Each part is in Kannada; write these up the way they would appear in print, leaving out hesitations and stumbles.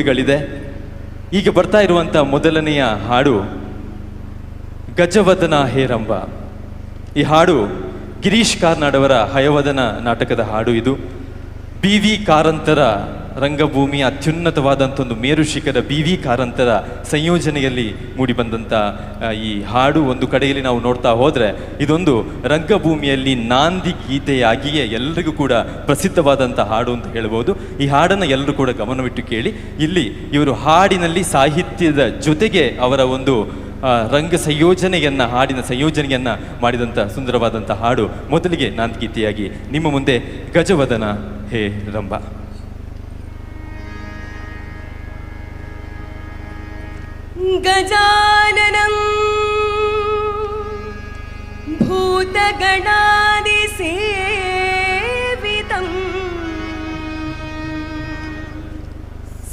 ಗಳಿದೆ. ಈಗ ಬರ್ತಾ ಇರುವಂಥ ಮೊದಲನೆಯ ಹಾಡು ಗಜವದನ ಹೇರಂಬ. ಈ ಹಾಡು ಗಿರೀಶ್ ಕಾರ್ನಾಡ್ ಅವರ ಹಯವದನ ನಾಟಕದ ಹಾಡು. ಇದು BV ಕಾರಂತರ ರಂಗಭೂಮಿಯ ಅತ್ಯುನ್ನತವಾದಂಥ ಒಂದು ಮೇರು ಶಿಖರ BV ಕಾರಂತರ ಸಂಯೋಜನೆಯಲ್ಲಿ ಮೂಡಿಬಂದಂಥ ಈ ಹಾಡು ಒಂದು ಕಡೆಯಲ್ಲಿ ನಾವು ನೋಡ್ತಾ ಹೋದರೆ ಇದೊಂದು ರಂಗಭೂಮಿಯಲ್ಲಿ ನಾಂದಿ ಗೀತೆಯಾಗಿಯೇ ಎಲ್ಲರಿಗೂ ಕೂಡ ಪ್ರಸಿದ್ಧವಾದಂಥ ಹಾಡು ಅಂತ ಹೇಳ್ಬೋದು. ಈ ಹಾಡನ್ನು ಎಲ್ಲರೂ ಕೂಡ ಗಮನವಿಟ್ಟು ಕೇಳಿ. ಇಲ್ಲಿ ಇವರು ಹಾಡಿನಲ್ಲಿ ಸಾಹಿತ್ಯದ ಜೊತೆಗೆ ಅವರ ಒಂದು ರಂಗ ಸಂಯೋಜನೆಯನ್ನು, ಹಾಡಿನ ಸಂಯೋಜನೆಯನ್ನು ಮಾಡಿದಂಥ ಸುಂದರವಾದಂಥ ಹಾಡು. ಮೊದಲಿಗೆ ನಾಂದಿಗೀತೆಯಾಗಿ ನಿಮ್ಮ ಮುಂದೆ ಗಜವದನ ಹೇ ರಂಭ. ಗಜಾನನಂ ಭೂತಗಣಾದಿಸೇವಿತಂ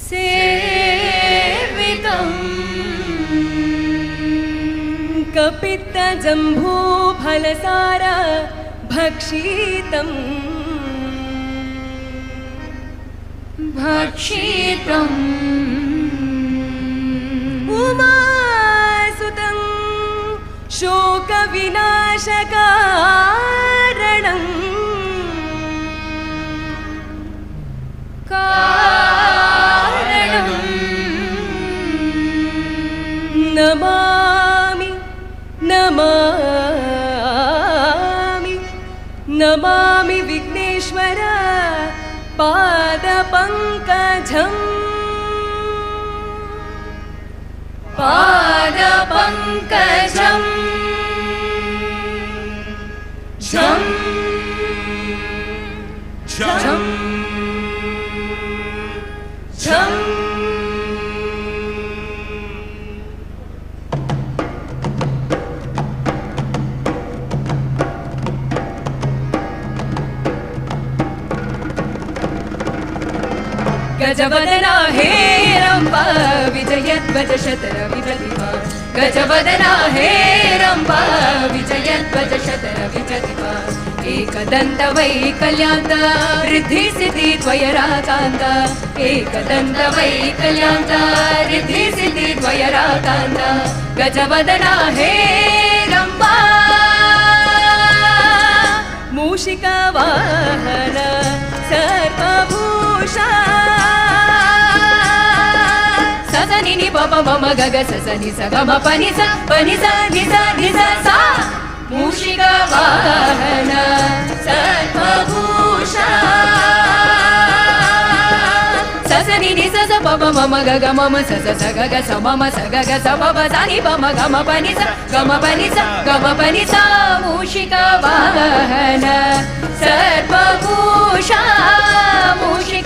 ಸೇವಿತಂ ಕಪಿತ್ತಜಂಬೂಫಲಸಾರ ಭಕ್ಷಿತಂ ಭಕ್ಷಿತಂ ಉಮಾಸುತಂ ಶೋಕವಿನಾಶಕಾರಣಂ ಕಾರಣಂ ನಮಾಮಿ ನಮಾಮಿ ನಮಾಮಿ ವಿಘ್ನೇಶ್ವರ ಪಾದಪಂಕಜಂ ಪಾದಪಂಕಜಂ ಝಂ ಝಂ ಝಂ. ಗಜವದನ ಹೇ ರಂಭ ವಿಜಯಧ್ವಜ ಶತರ ವಿಜತಿಮಾ. ಗಜವದನ ಹೇ ರಂಭ ವಿಜಯಧ್ವಜ ಶತರ ವಿಜತಿಮಾ. ಏಕದಂತ ವೈಕಲ್ಯಾಂತ ರಿದ್ಧಿ ಸಿದ್ಧಿ ದ್ವಯರಾಕಾಂತ. ಏಕದಂತ ವೈಕಲ್ಯಾಂತ ರಿದ್ಧಿ ಸಿದ್ಧಿ ದ್ವಯರಾಕಾಂತ. ಗಜವದನ ಹೇ ರಂಭ ಮೂಷಿಕ ವಾಹನ ಸರ್ವಭೂಷ. ಸಸನಿ ನಿ ಪಪ ಮಮ ಗಗ ಸಸನಿ ಸ ಗಮ ಪನಿ ಸ ಪನಿ ಸ ನಿ ಸ ನಿ ಸ ಸ. ಮೂಷಿಕ ವಾಹನ ಸರ್ವಭೂಷ. ಸಸನಿ ನಿ ಸ ಸ ಪಪ ಮಮ ಗಗ ಮಮ ಸ ಸ ಸ ಗಗ ಸ ಮಮ ಸ ಗಗ ಸ ಪಪ ಸ ನಿ ಪಮ ಗಮ ಪನಿ ಸ ಗಮ ಪನಿ ಸ ಗಮ ಪನಿ ಸ. ಮೂಷಿಕ ವಾಹನ ಸರ್ವಭೂಷ ಮೂಷಿಕ.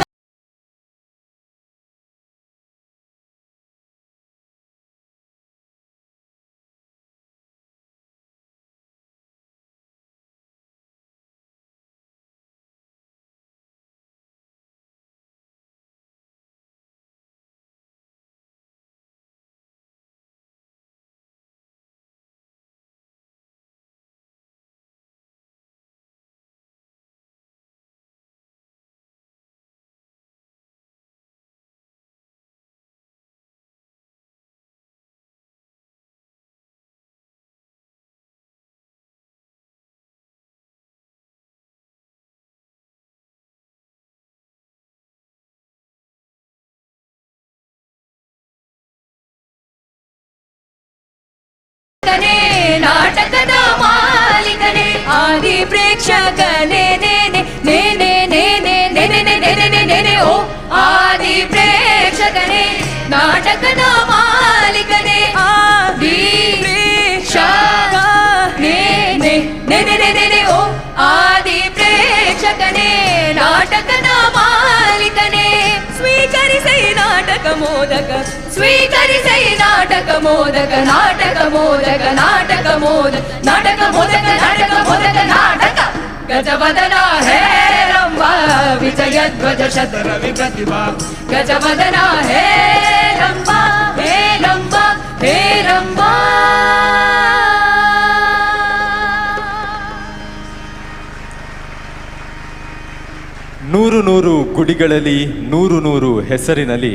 ನಾಟಕದ ಮಾಲೀಕನೇ ಆದಿ ಪ್ರೇಕ್ಷಕನೇ ನೇನೆ ನೇನೆ ನೇನೆ ನೇನೆ ನೇನೆ ನೇನೆ. ಓ ಆದಿ ಪ್ರೇಕ್ಷಕನೇ ನಾಟಕದ ಮಾಲೀಕನೇ ಆದಿ ಪ್ರೇಕ್ಷಕನೇ ನೇನೆ ನೇನೆ ನೇನೆ. ಓ ಆದಿ ಪ್ರೇಕ್ಷಕನೇ ನಾಟಕದ ಮಾಲೀಕನೇ. ಸ್ವೀಕರಿಸೈ ನಾಟಕ ಮೋದಕ ಸ್ವೀಕರಿಸೈ ನಾಟಕ ಮೋದಕ ನಾಟಕ ಮೋದಕ ನಾಟಕ ಮೋದಕ ನಾಟಕ ಮೋದಕ ನಾಟಕ ಮೋದಕ ನಾಟಕ. ಗಜವದನ ಹೇ ರಂಭ ವಿಜಯಧ್ವಜ ಶತರ ವಿಪ್ರತಿಭಾ. ಗಜವದನ ಹೇ ರಂಭ ಹೇ ರಂಭ ಹೇ ರಂಭ. ನೂರು ನೂರು ಗುಡಿಗಳಲ್ಲಿ ನೂರು ನೂರು ಹೆಸರಿನಲ್ಲಿ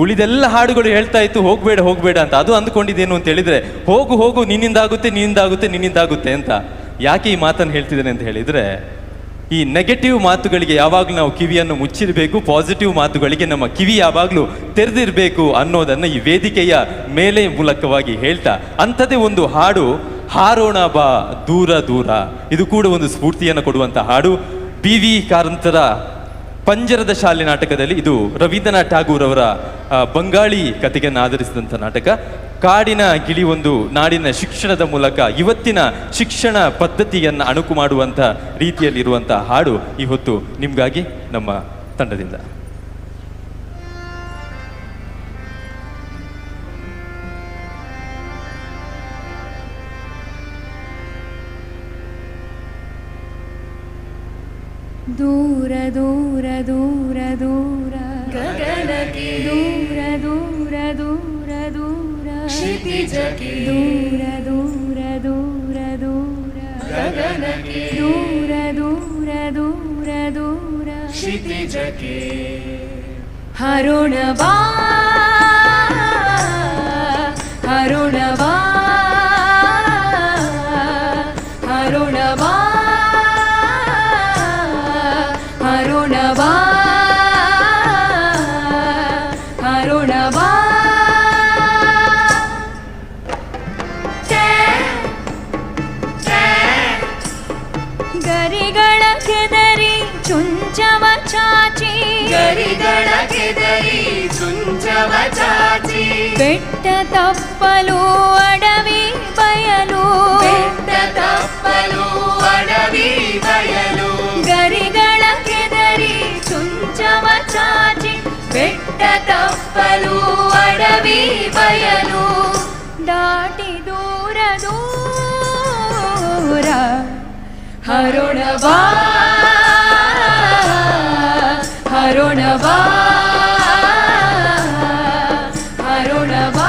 ಉಳಿದೆಲ್ಲ ಹಾಡುಗಳು ಹೇಳ್ತಾ ಇತ್ತು ಹೋಗ್ಬೇಡ ಹೋಗ್ಬೇಡ ಅಂತ. ಅದು ಅಂದ್ಕೊಂಡಿದ್ದೇನು ಅಂತ ಹೇಳಿದ್ರೆ, ಹೋಗು ಹೋಗು ನಿನ್ನಿಂದಾಗುತ್ತೆ ನಿನ್ನಿಂದಾಗುತ್ತೆ ನಿನ್ನಿಂದಾಗುತ್ತೆ ಅಂತ. ಯಾಕೆ ಈ ಮಾತನ್ನು ಹೇಳ್ತಿದ್ದೇನೆ ಅಂತ ಹೇಳಿದ್ರೆ, ಈ ನೆಗೆಟಿವ್ ಮಾತುಗಳಿಗೆ ಯಾವಾಗಲೂ ನಾವು ಕಿವಿಯನ್ನು ಮುಚ್ಚಿರಬೇಕು, ಪಾಸಿಟಿವ್ ಮಾತುಗಳಿಗೆ ನಮ್ಮ ಕಿವಿ ಯಾವಾಗಲೂ ತೆರೆದಿರಬೇಕು ಅನ್ನೋದನ್ನು ಈ ವೇದಿಕೆಯ ಮೇಲೆ ಮೂಲಕವಾಗಿ ಹೇಳ್ತಾ, ಅಂಥದ್ದೇ ಒಂದು ಹಾಡು ಹಾರೋಣ ಬಾ ದೂರ ದೂರ. ಇದು ಕೂಡ ಒಂದು ಸ್ಫೂರ್ತಿಯನ್ನು ಕೊಡುವಂಥ ಹಾಡು. BV ಕಾರಂತರ ಪಂಜರದ ಶಾಲೆ ನಾಟಕದಲ್ಲಿ, ಇದು ರವೀಂದ್ರನಾಥ್ ಠಾಗೂರ್ ಅವರ ಬಂಗಾಳಿ ಕಥೆಯನ್ನು ಆಧರಿಸಿದಂಥ ನಾಟಕ. ಕಾಡಿನ ಗಿಳಿ ಒಂದು ನಾಡಿನ ಶಿಕ್ಷಣದ ಮೂಲಕ ಇವತ್ತಿನ ಶಿಕ್ಷಣ ಪದ್ಧತಿಯನ್ನು ಅಣುಕು ಮಾಡುವಂಥ ರೀತಿಯಲ್ಲಿರುವಂಥ ಹಾಡು ಈ ಹೊತ್ತು ನಿಮಗಾಗಿ ನಮ್ಮ ತಂಡದಿಂದ. ದೂರ ದೂರ ದೂರ ದೂರ ಗಗನಕ್ಕೆ, ದೂರ ದೂರ ದೂರ ದೂರ ಕ್ಷಿತಿಜಕ್ಕೆ, ದೂರ ದೂರ ದೂರ ದೂರ ಗಗನಕ್ಕೆ, ದೂರ ದೂರ ದೂರ ದೂರ ಕ್ಷಿತಿಜಕ್ಕೆ. ಹರೋಣ ಬಾ ಹರೋಣ ಬಾ ಹರೋಣ ಬಾ ಹರೋಣ ಬಾ ಹರೋಣ ಬಾ. ಗರಿಗಳ ಕೆದರಿ ಚುಂಚವ ಚಾಚಿ, ಗರಿಗಳ ಕೆದರಿ ಚುಂಚವ ಚಾಚಿ, ಬೆಟ್ಟ ತಪ್ಪಲು ಅಡವಿ ಬಯಲು, ಬೆಟ್ಟ ತಪ್ಪಲು ಅಡವಿ ಬಯಲು, ಗರಿಗಳ ಕೆದರಿ ಚುಂಚವ ಚಾಚಿ, ಬೆಟ್ಟ ತಪ್ಪಲು ಅಡವಿ ಬಯಲು, ದಾಟಿ ದೂರ ದೂರ ಹರೋಣ ಬಾ ಹರೋಣ ಬಾ ಹರೋಣ ಬಾ.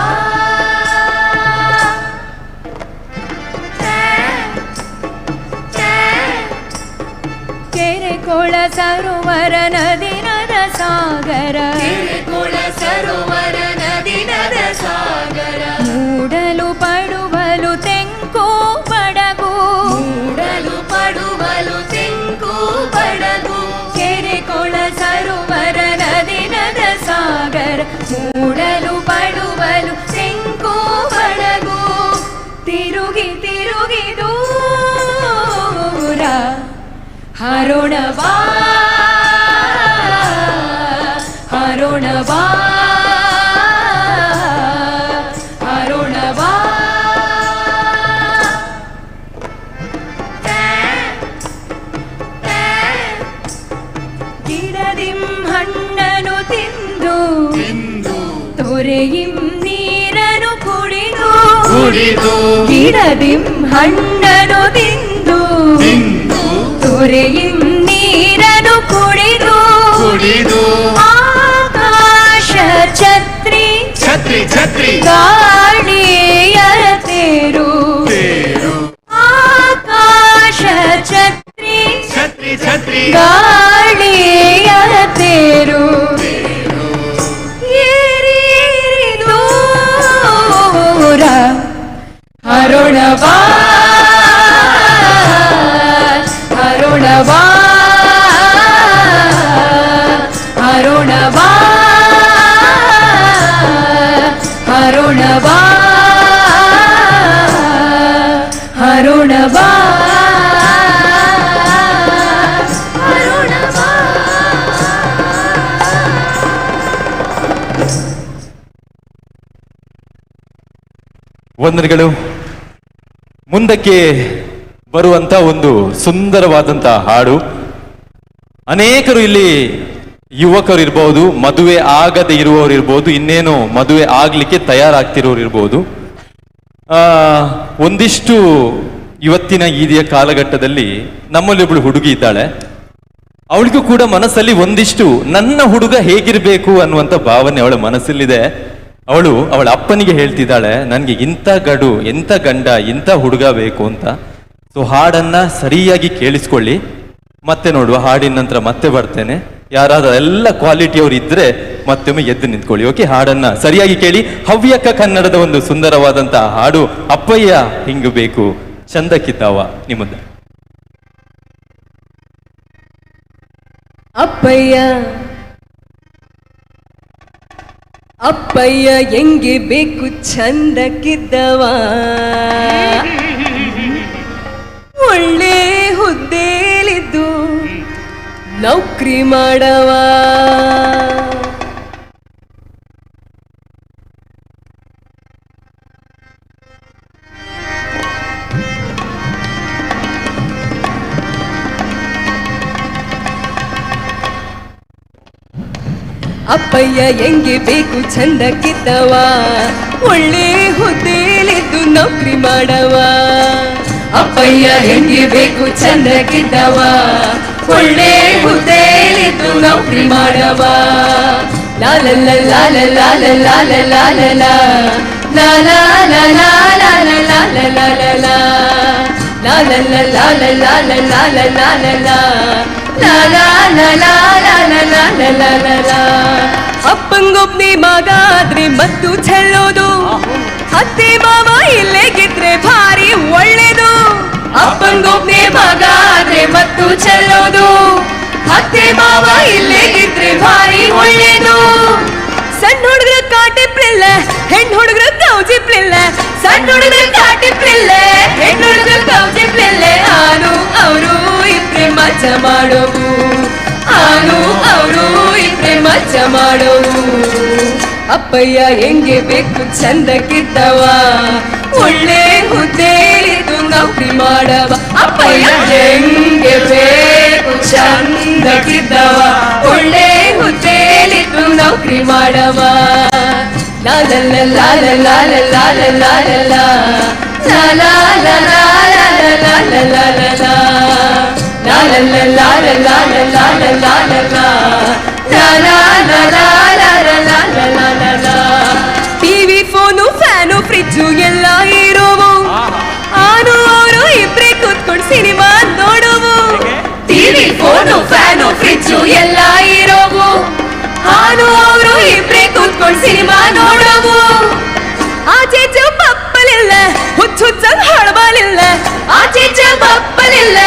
ಕೆರೆ ಕೊಳ ಸರೋವರ ನದಿ ನದ ಸಾಗರ, ಕೆರೆ ಕೊಳ ಸರೋವರ ನದಿ ನದ ಸಾಗರ, ಮೂಡಲು ಪಡುವಲು ತೆಂಕು ಬಡಗು, ಮೂಡಲು ಪಡುವಲು ತೆಂಕು ಬಡಗು, ಕೆರೆ ಕೊಳ ಸರೋವರ ನದಿ ನದ ಸಾಗರ, ಮೂಡಲು ಪಡುವಲು ತೆಂಕು ಬಡಗು, ತಿರುಗಿ ತಿರುಗಿ ದೂರ ಹರೋಣ ಬಾ ಹರೋಣ ಬಾ ಹರೋಣ ಬಾ. ಗಿಡದಿಂ ಹಣ್ಣನು ತಿಂದು ತೊರೆಯಿಂ ನೀರನು ಕುಡಿದು, ಗಿಡದಿಂ ಹಣ್ಣನು ತಿಂದು ತೊರೆಯಿಂ ನೀರನು ಕುಡಿದು, ಆಕಾಶ ಛತ್ರಿ ಛತ್ರಿ ಛತ್ರಿ ಗಾಳಿಯರ ತೇರು, ಆಕಾಶ ಛತ್ರಿ ಛತ್ರಿ ಛತ್ರಿ ಗಾಳಿಯರ ತೇರು, ಏರಿ ಏರಿ ದೂರ ಹರೋಣ ಬಾ ಹರೋಣ ಬಾ ಹರೋಣ ಬಾ ಹರೋಣ ಬಾ ಹರೋಣ ಬಾ ಹರೋಣ ಬಾ. ವಂದನೆಗಳು. ಮುಂದಕ್ಕೆ ಬರುವಂತ ಒಂದು ಸುಂದರವಾದಂತ ಹಾಡು. ಅನೇಕರು ಇಲ್ಲಿ ಯುವಕರು ಇರ್ಬೋದು, ಮದುವೆ ಆಗದೆ ಇರುವವರು ಇರ್ಬೋದು, ಇನ್ನೇನು ಮದುವೆ ಆಗ್ಲಿಕ್ಕೆ ತಯಾರಾಗ್ತಿರೋರು ಇರ್ಬೋದು. ಒಂದಿಷ್ಟು ಇವತ್ತಿನ ಈದಿಯ ಕಾಲಘಟ್ಟದಲ್ಲಿ ನಮ್ಮಲ್ಲಿ ಒಬ್ಳು ಹುಡುಗಿ ಇದ್ದಾಳೆ. ಅವಳಿಗೂ ಕೂಡ ಮನಸ್ಸಲ್ಲಿ ಒಂದಿಷ್ಟು ನನ್ನ ಹುಡುಗ ಹೇಗಿರ್ಬೇಕು ಅನ್ನುವಂಥ ಭಾವನೆ ಅವಳ ಮನಸ್ಸಲ್ಲಿದೆ. ಅವಳ ಅಪ್ಪನಿಗೆ ಹೇಳ್ತಿದ್ದಾಳೆ, ನನಗೆ ಇಂಥ ಗಡು, ಎಂಥ ಗಂಡ, ಇಂಥ ಹುಡುಗ ಬೇಕು ಅಂತ. ಸೊ ಹಾಡನ್ನ ಸರಿಯಾಗಿ ಕೇಳಿಸ್ಕೊಳ್ಳಿ, ಮತ್ತೆ ನೋಡುವ. ಹಾಡಿನ ನಂತರ ಮತ್ತೆ ಬರ್ತೇನೆ. ಯಾರಾದ್ರೂ ಎಲ್ಲ ಕ್ವಾಲಿಟಿಯವರು ಇದ್ರೆ ಮತ್ತೊಮ್ಮೆ ಎದ್ದು ನಿಂತ್ಕೊಳ್ಳಿ. ಓಕೆ, ಹಾಡನ್ನ ಸರಿಯಾಗಿ ಕೇಳಿ. ಹವ್ಯಕ ಕನ್ನಡದ ಒಂದು ಸುಂದರವಾದಂತಹ ಹಾಡು ಅಪ್ಪಯ್ಯ ಹಿಂಗ ಬೇಕು ಚಂದಕ್ಕಿದ್ದಾವ ನಿಮ್ಮದ. ಅಪ್ಪಯ್ಯ ಅಪ್ಪಯ್ಯ ಹೆಂಗೆ ಬೇಕು ಚಂದಕ್ಕಿದ್ದವ, ಒಳ್ಳೆ ಹುದ್ದೆಲಿದ್ದು ನೌಕರಿ ಮಾಡವ. ಅಪ್ಪಯ್ಯ ಹೆಂಗೆ ಬೇಕು ಚಂದಕ್ಕಿದ್ದವ, ಒಳ್ಳೆ ಹುದ್ದೆಲಿದ್ದು ನೌಕರಿ ಮಾಡವ. ಅಪ್ಪಯ್ಯ ಹೆಂಗೆ ಬೇಕು ಚಂದಕ್ಕಿದ್ದವ, ಒಳ್ಳೆ ಹುದ್ದೆಲಿದ್ದು ನೌಕರಿ ಮಾಡವ. ಲಾಲಲ್ಲ ಲಾಲ ಲಾಲ ಲಾಲ ಲಾಲ ಲಾಲ ಲಾಲ ಲಾಲ ಲಾಲ ಲಾಲ ಲಾಲಲ್ಲ ಲಾಲ ಲಾಲ ಲಾಲ ಲಾಲ ಲಾಲ. ಅಪ್ಪಂಗೊಬ್ನೇ ಮಗ ಆದ್ರೆ ಮತ್ತು ಚೆಲ್ಲೋದು, ಅತ್ತೆ ಮಾವ ಇಲ್ಲೇ ಗೆದ್ರೆ ಭಾರಿ ಒಳ್ಳೇದು. ಅಪ್ಪಂಗೊಬ್ನೇ ಮಗ ಆದ್ರೆ ಮತ್ತು ಚೆಲ್ಲೋದು, ಅತ್ತೆ ಮಾವ ಇಲ್ಲೇ ಗೆದ್ರೆ ಭಾರಿ ಒಳ್ಳೇದು. ಸಣ್ಣ ಹುಡುಗರ ಕಾಟಿಪ್ಲಿಲ್ಲ, ಹೆಣ್ಣು ಹುಡುಗರ ಕೌಜಿಪ್ಲಿಲ್ಲ. ಸಣ್ಣ ಹುಡುಗರ ಕಾಟಿಪ್ಲಿಲ್ಲ, ಹೆಣ್ಣು ಹುಡುಗರ ಕೌಜಿಪ್ಲಿಲ್ಲ. ಆನು ಅವರು ಇದ್ರೆ ಮಜಾ ಮಾಡೋವು, ಆನು ಅವರು ಇದ್ರೆ ಮಜಾ ಮಾಡೋವು. ಅಪ್ಪಯ್ಯ ಹೆಂಗೆ ಬೇಕು ಚಂದಕ್ಕಿದ್ದವ, ಒಳ್ಳೆ ಹುದ್ದೆಲಿದ್ದು ನೌಕರಿ ಮಾಡವ. ಅಪ್ಪಯ್ಯ ಹೆಂಗೆ ಬೇಕು ಚಂದಕ್ಕಿದ್ದವ, ಒಳ್ಳೆ ಹುದ್ದೆಲಿದ್ದು ನೌಕರಿ ಮಾಡವ. ಲಾಲಲ್ಲ ಲಾಲ ಲಾಲ ಲಾಲ ಲಾಲ ಲಾಲ ಲಾಲಲ್ಲ ಲಾಲ ಲಾಲ ಲಾಲ. ಟಿವಿ ಫೋನು ಫ್ಯಾನು ಫ್ರಿಜ್ಜು ಎಲ್ಲ ಇರೋವು, ಆನು ಅವರು ಇಬ್ರೇ ಕೂತ್ಕೊಂಡು ಸಿನಿಮಾ ನೋಡುವು. ಟಿವಿ ಫೋನು ಫ್ಯಾನು ಫ್ರಿಜ್ಜು ಎಲ್ಲ ಇರೋವು, ಆನು ಅವರು ಇಬ್ರೇ ಕೂತ್ಕೊಂಡು ಸಿನಿಮಾ ನೋಡುವು. ಆಚೆ ಬಪ್ಪಲಿಲ್ಲ, ಹುಚ್ಚುಚ್ಚಂಗ್ ಹಳಬಲಿಲ್ಲ. ಆಚೆ ಬಪ್ಪಲಿಲ್ಲ,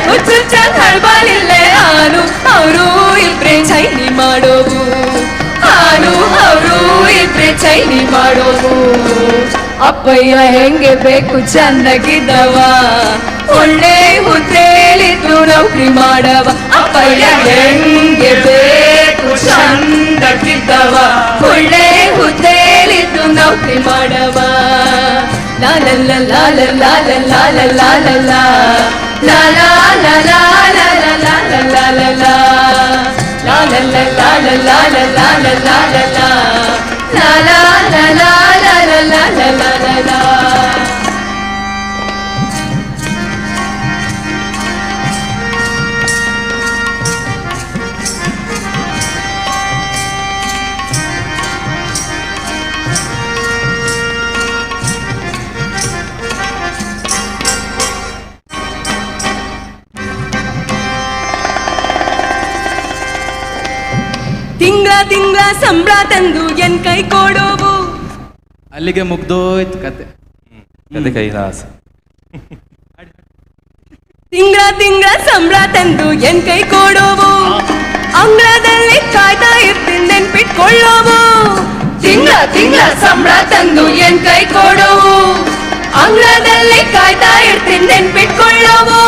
ಹುಚ್ಚುಚ್ಚಂಗ್ ಹಳಬಲಿಲ್ಲ. ಆನು ಅವರು ಇಬ್ರೇ ಚೈನಿ ಮಾಡೋವು, ಆನು ಅವರು ಇಬ್ರೇ ಚೈನಿ ಮಾಡೋವು. ಅಪ್ಪಯ್ಯ ಹೆಂಗೆ ಬೇಕು ಚಂದಗಿದ್ದವ, ಒಳ್ಳೆ ಹುದ್ದೆಲಿದ್ದು ನೌಕರಿ ಮಾಡವ. ಅಪ್ಪಯ್ಯ ಹೆಂಗೆ ಬೇಕು ಚಂದಗಿದ್ದವ, ಒಳ್ಳೆ ಹುದ್ದೆಲಿದ್ದು ನೌಕರಿ ಮಾಡವ. ಲಾಲಲ್ಲ ಲಾಲ ಲಾಲ ಲಾಲ ಲಾಲ ಲಾಲ ಲಾಲಲ್ಲ ಲಾಲ ಲಾಲ ಲಾಲ. ತಿಂಗಳ ಸಂಬಳ ತಂದು ಎನ್ ಕೈ ಕೊಡೋವು. ಅಲ್ಲಿಗೆ ಮುಗ್ದೋಯ್ತು ಕತೆ. ಕತೆ ಕೈಲಾಸ. ತಿಂಗಳ ಸಂಬಳ ತಂದು ಎನ್ ಕೈ ಕೊಡೋವು, ಅಂಗಳದಲ್ಲಿ ಕಾಯ್ತಾ ಇರ್ತೀನಿ ನೆನ್ಪಿಟ್ಕೊಳ್ಳೋವು. ತಿಂಗಳ ಸಂಬಳ ತಂದು ಎನ್ ಕೈ ಕೊಡೋವು, ಅಂಗಳದಲ್ಲಿ ಕಾಯ್ತಾ ಇರ್ತೀನಿ ನೆನ್ಪಿಟ್ಕೊಳ್ಳೋವು.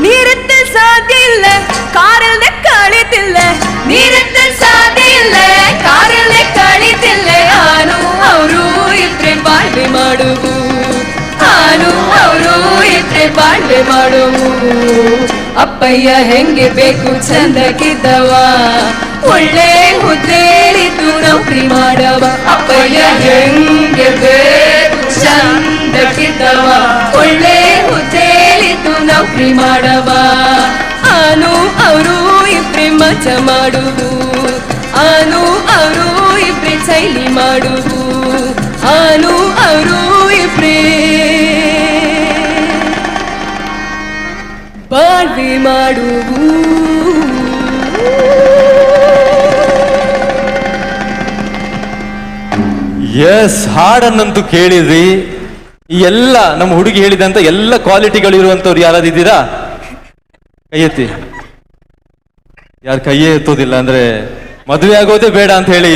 ನೀರಿದ್ದ ಸಾಧ್ಯ ಇಲ್ಲ, ಕಾರಲ್ಲದೆ ಕಳಿತಿಲ್ಲ. ನೀರಿದ್ದ ಸಾಧ್ಯ ಇಲ್ಲ, ಕಾರಲ್ಲದೆ ಕಳಿತಿಲ್ಲ. ಆನು ಅವರು ಇದ್ರೆ ಬಾಳ್ವೆ ಮಾಡುವು, ಆನು ಅವರು ಇದ್ರೆ ಬಾಳ್ವೆ ಮಾಡುವು. ಅಪ್ಪಯ್ಯ ಹೆಂಗೆ ಬೇಕು ಚಂದಕ್ಕಿದ್ದವ, ಒಳ್ಳೆ ಹುದ್ದೆಲಿದ್ದು ನೌಕರಿ ಮಾಡವ. ಅಪ್ಪಯ್ಯ ಹೆಂಗೆ ಬೇಕು ಚಂದಕ್ಕಿದ್ದವ, ಒಳ್ಳೆ ಹುದ್ದೆಲಿದ್ದು ನೌಕರಿ ಮಾಡವ. ಆನು ಅವರು ಇಬ್ರೆ ಮಜಾ ಮಾಡುವು, ಆನು ಅವರು ಇಬ್ರೆ ಚೈಲಿ ಮಾಡುವು. ಆನು ಅವರು ಇಬ್ರೆ ಬಾಳ್ವೆ ಮಾಡುವು. ಎಸ್, ಹಾಡನ್ನಂತೂ ಕೇಳಿದ್ರಿ. ಈ ಎಲ್ಲ ನಮ್ಮ ಹುಡುಗಿ ಹೇಳಿದಂತ ಎಲ್ಲ ಕ್ವಾಲಿಟಿಗಳು ಇರುವಂತವ್ರು ಯಾರಾದಿದ್ದೀರಾ? ಕೈ ಎತ್ತಿ. ಯಾರು ಕೈಯೇ ಎತ್ತೋದಿಲ್ಲ ಅಂದ್ರೆ ಮದುವೆ ಆಗೋದೇ ಬೇಡ ಅಂತ ಹೇಳಿ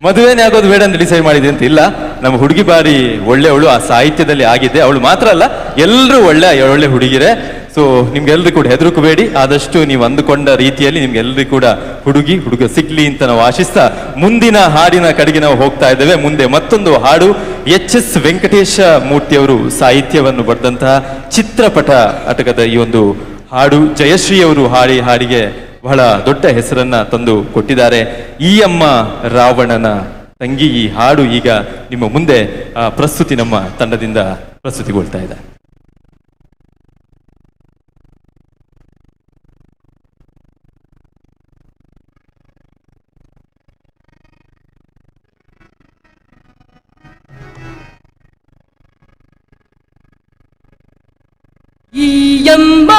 ಮದುವೆನೇ ಆಗೋದು ಬೇಡ ಅಂತ ಡಿಸೈಡ್ ಮಾಡಿದೆ ಅಂತ ಇಲ್ಲ. ನಮ್ಮ ಹುಡುಗಿ ಬಾರಿ ಒಳ್ಳೆಯವಳು, ಆ ಸಾಹಿತ್ಯದಲ್ಲಿ ಆಗಿದೆ. ಅವಳು ಮಾತ್ರ ಅಲ್ಲ, ಎಲ್ಲರೂ ಒಳ್ಳೆ ಹುಡುಗಿರೆ. ಸೊ ನಿಮ್ಗೆಲ್ರಿಗೂ ಕೂಡ ಹೆದರ್ಕೋಬೇಡಿ. ಆದಷ್ಟು ನೀವು ಅಂದುಕೊಂಡ ರೀತಿಯಲ್ಲಿ ನಿಮ್ಗೆಲ್ರಿಗೂ ಕೂಡ ಹುಡುಗ ಸಿಗ್ಲಿ ಅಂತ ನಾವು ಆಶಿಸ್ತಾ ಮುಂದಿನ ಹಾಡಿನ ಕಡೆಗೆ ನಾವು ಹೋಗ್ತಾ ಇದ್ದೇವೆ. ಮುಂದೆ ಮತ್ತೊಂದು ಹಾಡು ಎಚ್.ಎಸ್. ವೆಂಕಟೇಶ ಮೂರ್ತಿಯವರು ಸಾಹಿತ್ಯವನ್ನು ಬರೆದಂತಹ ಚಿತ್ರಪಟ ನಾಟಕದ ಈ ಒಂದು ಹಾಡು. ಜಯಶ್ರೀ ಅವರು ಹಾಡಿಗೆ ಬಹಳ ದೊಡ್ಡ ಹೆಸರನ್ನ ತಂದು ಕೊಟ್ಟಿದ್ದಾರೆ. ಈ ಅಮ್ಮ ರಾವಣನ ತಂಗಿ. ಈ ಹಾಡು ಈಗ ನಿಮ್ಮ ಮುಂದೆ ಪ್ರಸ್ತುತಿ ನಮ್ಮ ತಂಡದಿಂದ ಪ್ರಸ್ತುತಿಗೊಳ್ತಾ ಇದೆ. ಈ ಅಮ್ಮ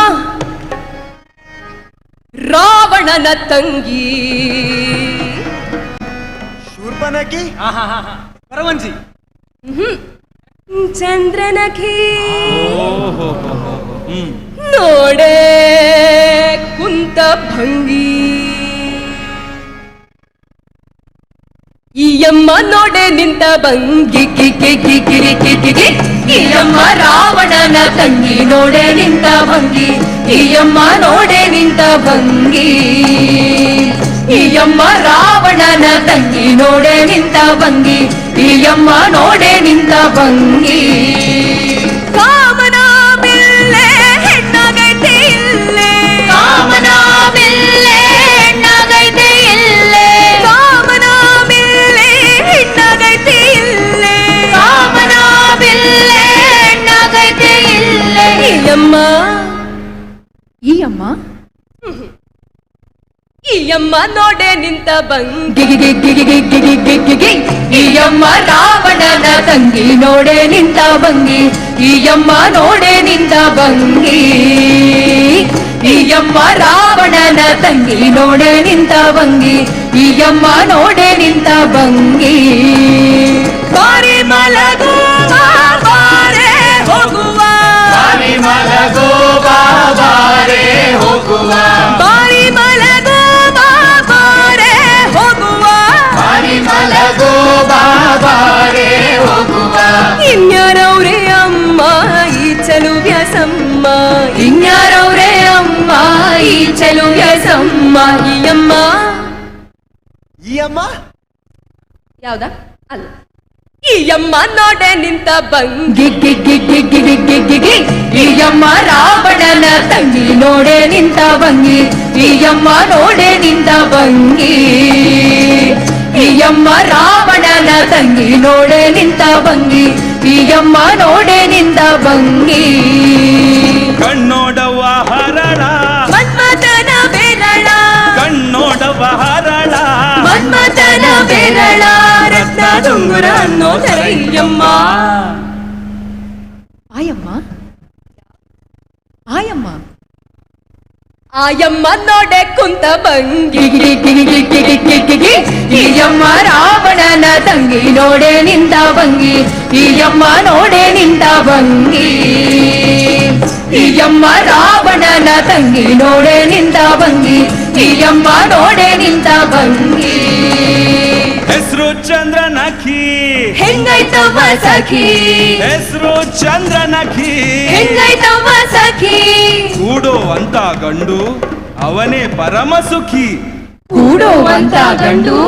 ರಾವಣನ ತಂಗಿ, ಶೂರ್ಪನಖಿ ಪರವಂಜಿ, ಚಂದ್ರನಖಿ ನೋಡೆ ಕುಂತ ಭಂಗಿ. ಈ ಅಮ್ಮ ನೋಡೆ ನಿಂತ ಭಂಗಿ ಕಿರಿಕಿರಿಕಿರಿಕಿರಿ. ಈ ಅಮ್ಮ ರಾವಣನ ತಂಗಿ ನೋಡೆ ನಿಂತ ಭಂಗಿ. ಈ ಅಮ್ಮ ನೋಡೆ ನಿಂತ ಭಂಗಿ. ಈ ಅಮ್ಮ ರಾವಣನ ತಂಗಿ ನೋಡೆ ನಿಂತ ಭಂಗಿ. ಈ ಅಮ್ಮ ನೋಡೆ ನಿಂತ ಭಂಗಿ. ಕಾಮನ ಬಿಲ್ಲೆ ಹೆಣ್ಣಾಗೈತೆ ಇಲ್ಲೇ, ಕಾಮನ ಬಿಲ್ಲೆ ಹೆಣ್ಣಾಗೈತೆ ಇಲ್ಲೇ, ಕಾಮನ ಬಿಲ್ಲೆ ಹೆಣ್ಣಾಗೈತೆ ಇಲ್ಲೇ, ಕಾಮನ ಬಿಲ್ಲೆ ಹೆಣ್ಣಾಗೈತೆ ಇಲ್ಲೇ. ಈ ಅಮ್ಮ ಈ ಅಮ್ಮ ನೋಡೆ ನಿಂತ ಭಂಗಿ. ಈ ಅಮ್ಮ ರಾವಣನ ತಂಗಿ ನೋಡೆ ನಿಂತ ಭಂಗಿ. ಈ ಅಮ್ಮ ನೋಡೆ ನಿಂತ ಭಂಗಿ. ಈ ಅಮ್ಮ ರಾವಣನ ತಂಗಿ ನೋಡೆ ನಿಂತ ಭಂಗಿ. ಈ ಅಮ್ಮ ನೋಡೆ ನಿಂತ ಭಂಗಿ. ಬಾರಿ ಮಲಗೋ ಬಾರೆ ಹೋಗುವ, ಬಾರಿ ಮಲಗೋ ಬಾರೆ ಹೋಗುವ, ಬಾರಿ ಮಲಗೋ ಬಾರೆ ಹೋಗುವ, ಬಾರಿ ಮಲಗೋ ಬಾರೆ ಹೋಗುವ. ಇನ್ಯಾರವ್ರೆ ಅಮ್ಮ ಈ ಚಲುವ್ಯ ಸಮ್ಮ, ಇನ್ಯಾರವ್ರೆ ಅಮ್ಮ ಈ ಚಲುವ್ಯ ಸಮ್ಮ. ಈ ಅಮ್ಮ ಯಾವ್ದ ಅಲ್ಲ. ಈ ಅಮ್ಮ ನೋಡೆ ನಿಂತ ಭಂಗಿ. ಈ ಅಮ್ಮ ರಾವಣನ ತಂಗಿ ನೋಡೆ ನಿಂತ ಭಂಗಿ. ಈ ಅಮ್ಮ ನೋಡೆ ನಿಂತ ಭಂಗಿ. ಈ ಅಮ್ಮ ರಾವಣನ ತಂಗಿ ನೋಡೆ ನಿಂತ ಭಂಗಿ. ಈ ಅಮ್ಮ ನೋಡೆ ನಿಂತ ಭಂಗಿ. ಕಣ್ಣೋಡವ ಹರಳ ಮನ್ಮಥನ ಬೆರಳ, ಕಣ್ಣೋಡವ ಹರಳ ಮನ್ಮಥನ ಬೆರಳ, ರತ್ನ ದುಂಗುರ ಅನ್ನೋ ತರಯ್ಯಮ್ಮ. ಆಯಮ್ಮ ಆಯಮ್ಮ ಆಯಮ್ಮ ನೋಡೆ ಕುಂತ ಭಂಗಿ. ಈ ಅಮ್ಮ ರಾವಣನ ತಂಗಿ ನೋಡೆ ನಿಂತ ಭಂಗಿ. ಈ ಅಮ್ಮ ನೋಡೆ ನಿಂತ ಭಂಗಿ. ಈ ಅಮ್ಮ ರಾವಣನ ತಂಗಿ ನೋಡೆ ನಿಂತ ಭಂಗಿ. ಈ ಅಮ್ಮ ನೋಡೆ ನಿಂತ ಭಂಗಿ. ಹೆಸರು ಚಂದ್ರನಖಿ, ಹೆಂಗೈತವ್ವ ಸಖಿ, ಹೆಸರು ಚಂದ್ರನಖಿ, ಹೆಂಗೈತವ್ವ ಸಖಿ. ಕೂಡುವಂತ ಗಂಡು ಅವನೇ ಪರಮ ಸುಖಿ. ಕೂಡುವಂತ ಗಂಡು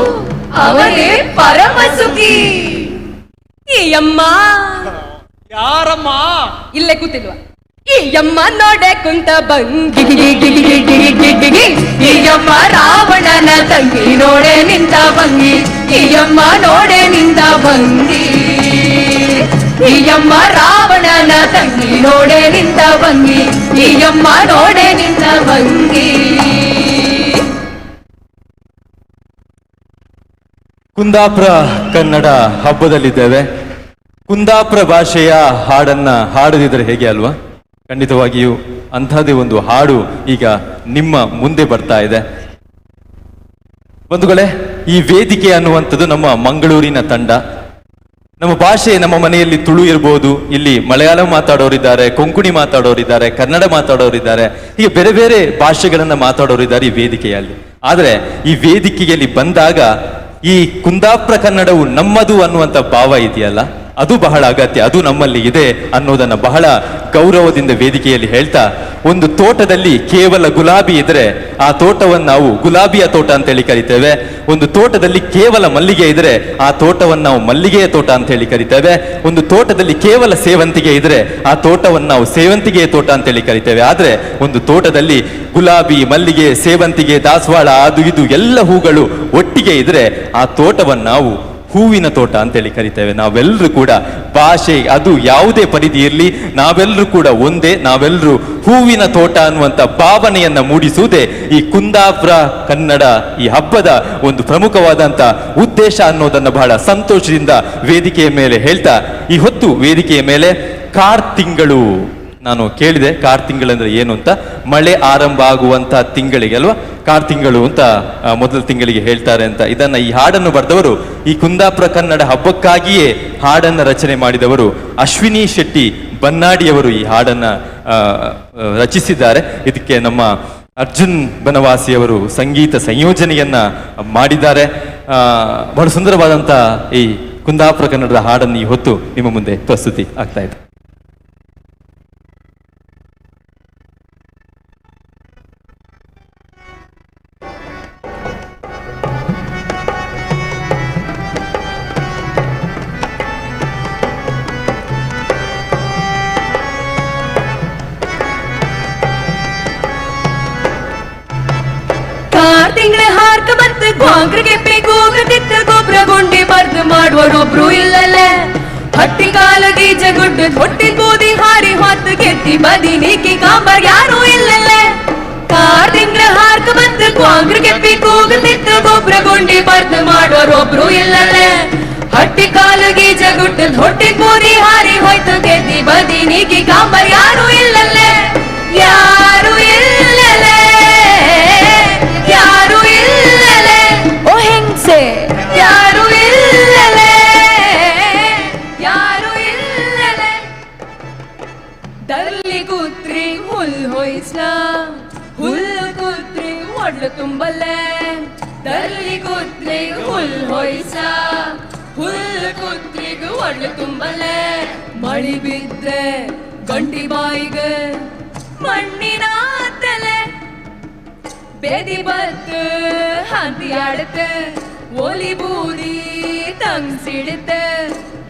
ಅವನೇ ಪರಮ ಸುಖಿ. ಈ ಅಮ್ಮ ಯಾರಮ್ಮ? ಇಲ್ಲೇ ಕೂತಿಲ್ವಾ? ಈ ಅಮ್ಮ ನೋಡೆ ಕುಂತ ಭಂಗಿ. ಈ ಅಮ್ಮ ರಾವಣನ ತಂಗಿ ನೋಡೆ ನಿಂತ ಭಂಗಿ. ಈ ಅಮ್ಮ ನೋಡೆ ನಿಂತ ಭಂಗಿ. ಈ ಅಮ್ಮ ರಾವಣನ ತಂಗಿ ನೋಡೆ ನಿಂತ ಭಂಗಿ. ಈ ಅಮ್ಮ ನೋಡೆ ನಿಂತ ಭಂಗಿ. ಕುಂದಾಪುರ ಕನ್ನಡ ಹಬ್ಬದಲ್ಲಿದ್ದೇವೆ. ಕುಂದಾಪುರ ಭಾಷೆಯ ಹಾಡನ್ನ ಹಾಡದಿದ್ರೆ ಹೇಗೆ ಅಲ್ವಾ? ಖಂಡಿತವಾಗಿಯೂ ಅಂಥದ್ದೇ ಒಂದು ಹಾಡು ಈಗ ನಿಮ್ಮ ಮುಂದೆ ಬರ್ತಾ ಇದೆ. ಬಂಧುಗಳೇ, ಈ ವೇದಿಕೆ ಅನ್ನುವಂಥದ್ದು ನಮ್ಮ ಮಂಗಳೂರಿನ ತಂಡ. ನಮ್ಮ ಭಾಷೆ, ನಮ್ಮ ಮನೆಯಲ್ಲಿ ತುಳು ಇರ್ಬೋದು, ಇಲ್ಲಿ ಮಲಯಾಳಂ ಮಾತಾಡೋರಿದ್ದಾರೆ, ಕೊಂಕಣಿ ಮಾತಾಡೋರಿದ್ದಾರೆ, ಕನ್ನಡ ಮಾತಾಡೋರಿದ್ದಾರೆ, ಹೀಗೆ ಬೇರೆ ಬೇರೆ ಭಾಷೆಗಳನ್ನ ಮಾತಾಡೋರಿದ್ದಾರೆ ಈ ವೇದಿಕೆಯಲ್ಲಿ. ಆದರೆ ಈ ವೇದಿಕೆಯಲ್ಲಿ ಬಂದಾಗ ಈ ಕುಂದಾಪುರ ಕನ್ನಡವು ನಮ್ಮದು ಅನ್ನುವಂಥ ಭಾವ ಇದೆಯಲ್ಲ, ಅದು ಬಹಳ ಅಗತ್ಯ. ಅದು ನಮ್ಮಲ್ಲಿ ಇದೆ ಅನ್ನೋದನ್ನ ಬಹಳ ಗೌರವದಿಂದ ವೇದಿಕೆಯಲ್ಲಿ ಹೇಳ್ತಾ, ಒಂದು ತೋಟದಲ್ಲಿ ಕೇವಲ ಗುಲಾಬಿ ಇದ್ರೆ ಆ ತೋಟವನ್ನು ನಾವು ಗುಲಾಬಿಯ ತೋಟ ಅಂತೇಳಿ ಕರಿತೇವೆ. ಒಂದು ತೋಟದಲ್ಲಿ ಕೇವಲ ಮಲ್ಲಿಗೆ ಇದ್ರೆ ಆ ತೋಟವನ್ನು ನಾವು ಮಲ್ಲಿಗೆಯ ತೋಟ ಅಂತ ಹೇಳಿ ಕರಿತೇವೆ. ಒಂದು ತೋಟದಲ್ಲಿ ಕೇವಲ ಸೇವಂತಿಗೆ ಇದ್ರೆ ಆ ತೋಟವನ್ನು ನಾವು ಸೇವಂತಿಗೆಯ ತೋಟ ಅಂತೇಳಿ ಕರಿತೇವೆ. ಆದ್ರೆ ಒಂದು ತೋಟದಲ್ಲಿ ಗುಲಾಬಿ, ಮಲ್ಲಿಗೆ, ಸೇವಂತಿಗೆ, ದಾಸವಾಳ, ಅದು ಇದು ಎಲ್ಲ ಹೂಗಳು ಒಟ್ಟಿಗೆ ಇದ್ರೆ ಆ ತೋಟವನ್ನು ನಾವು ಹೂವಿನ ತೋಟ ಅಂತೇಳಿ ಕರಿತೇವೆ. ನಾವೆಲ್ಲರೂ ಕೂಡ ಭಾಷೆ ಅದು ಯಾವುದೇ ಪರಿಧಿ ಇರಲಿ, ನಾವೆಲ್ಲರೂ ಕೂಡ ಒಂದೇ, ನಾವೆಲ್ಲರೂ ಹೂವಿನ ತೋಟ ಅನ್ನುವಂಥ ಭಾವನೆಯನ್ನ ಮೂಡಿಸುವುದೇ ಈ ಕುಂದಾಪುರ ಕನ್ನಡ ಈ ಹಬ್ಬದ ಒಂದು ಪ್ರಮುಖವಾದಂಥ ಉದ್ದೇಶ ಅನ್ನೋದನ್ನ ಬಹಳ ಸಂತೋಷದಿಂದ ವೇದಿಕೆಯ ಮೇಲೆ ಹೇಳ್ತಾ, ಈ ಹೊತ್ತು ವೇದಿಕೆಯ ಮೇಲೆ ಕಾರ್ತಿಂಗಳು, ನಾನು ಕೇಳಿದೆ ಕಾರ್ತಿಂಗಳಂದ್ರೆ ಏನು ಅಂತ. ಮಳೆ ಆರಂಭ ಆಗುವಂತ ತಿಂಗಳಿಗೆ ಅಲ್ವಾ ಕಾರ್ತಿಂಗಳು ಅಂತ ಮೊದಲ ತಿಂಗಳಿಗೆ ಹೇಳ್ತಾರೆ ಅಂತ. ಇದನ್ನ ಈ ಹಾಡನ್ನು ಬರೆದವರು, ಈ ಕುಂದಾಪುರ ಕನ್ನಡ ಹಬ್ಬಕ್ಕಾಗಿಯೇ ಹಾಡನ್ನ ರಚನೆ ಮಾಡಿದವರು ಅಶ್ವಿನಿ ಶೆಟ್ಟಿ ಬನ್ನಾಡಿಯವರು ಈ ಹಾಡನ್ನ ರಚಿಸಿದ್ದಾರೆ. ಇದಕ್ಕೆ ನಮ್ಮ ಅರ್ಜುನ್ ಬನವಾಸಿಯವರು ಸಂಗೀತ ಸಂಯೋಜನೆಯನ್ನ ಮಾಡಿದ್ದಾರೆ. ಬಹಳ ಸುಂದರವಾದಂತ ಈ ಕುಂದಾಪುರ ಕನ್ನಡದ ಹಾಡನ್ನು ಈ ಹೊತ್ತು ನಿಮ್ಮ ಮುಂದೆ ಪ್ರಸ್ತುತಿ ಆಗ್ತಾ ಇದೆ. ತಿಂಗಳ ಹಾರ್ಕ ಬಂತು ಗ್ವಾಂಗ್ರಿಗೆ ಗೋಗದಿತ್ತ ಗೊಬ್ಬರ ಗುಂಡಿ ಬರ್ದು ಮಾಡುವರೊಬ್ರು ಇಲ್ಲಲ್ಲೇ. ಹಟ್ಟಿ ಕಾಲ ಗೀಜ ಗುಡ್ಡ ಹೊಟ್ಟಿ ಗೋಧಿ ಹಾರಿ ಹೊತ್ತು ಗೆದ್ದಿ ಬದಿ ನೀಕಿ ಕಾಂಬರ್ ಯಾರು ಇಲ್ಲಲ್ಲೇ. ತಿಂಗಳ ಹಾರ್ಕ ಬಂತು ಗ್ವಾಂಗ್ರಿಗೆ ಗೋಗದಿತ್ತ ಗೊಬ್ಬರ ಗುಂಡಿ ಬರ್ದು ಮಾಡುವರೊಬ್ರು ಇಲ್ಲಲ್ಲೇ. ಹಟ್ಟಿ ಕಾಲ ಗೀಜ ಗುಡ್ಡ ಹೊಟ್ಟಿ ಗೋಧಿ ಹಾರಿ ಹೋಯ್ತು ಗೆದ್ದಿ ಬದಿ ನೀಕಿ ಕಾಂಬರ್ ಯಾರು ಇಲ್ಲಲ್ಲೇ. ಯಾರು ಇಲ್ಲಲೇ, ಯಾರು ಇಲ್ಲಲೇ, ಓ ಹೆಂಗ್ಸೆ ಯಾರು ಇಲ್ಲಲೇ, ಯಾರು ಇಲ್ಲಲೇ. ದಲ್ಲಿ ಕೂತ್ರಿ ಹುಲ್ ಹೊಯ್ಸ್ಲ, ಹುಲ್ಲು ಕೂತ್ರಿ ಒಡ್ಲು ತುಂಬಲ್ಲೇ. ದಲ್ಲಿ ಕೂತ್ರಿ ಹುಲ್ ಹೊಯ್ಸ್ಲ, ಹುಲ್ಲು ಕೂತ್ರಿಗೂ ಒಡ್ಲು ತುಂಬಲ್ಲೇ. ಮಳಿ ಬಿದ್ರೆ ಗಂಟಿ ಬಾಯಿಗೆ ಮಣ್ಣಿನ ತಲೆ. ಬೇದಿ ಬತ್ತು ಹಂತಿ ಆಡುತ್ತೆ, ಒಲಿ ಬೂದಿ ತಂಗ್ಸಿಡುತ್ತೆ.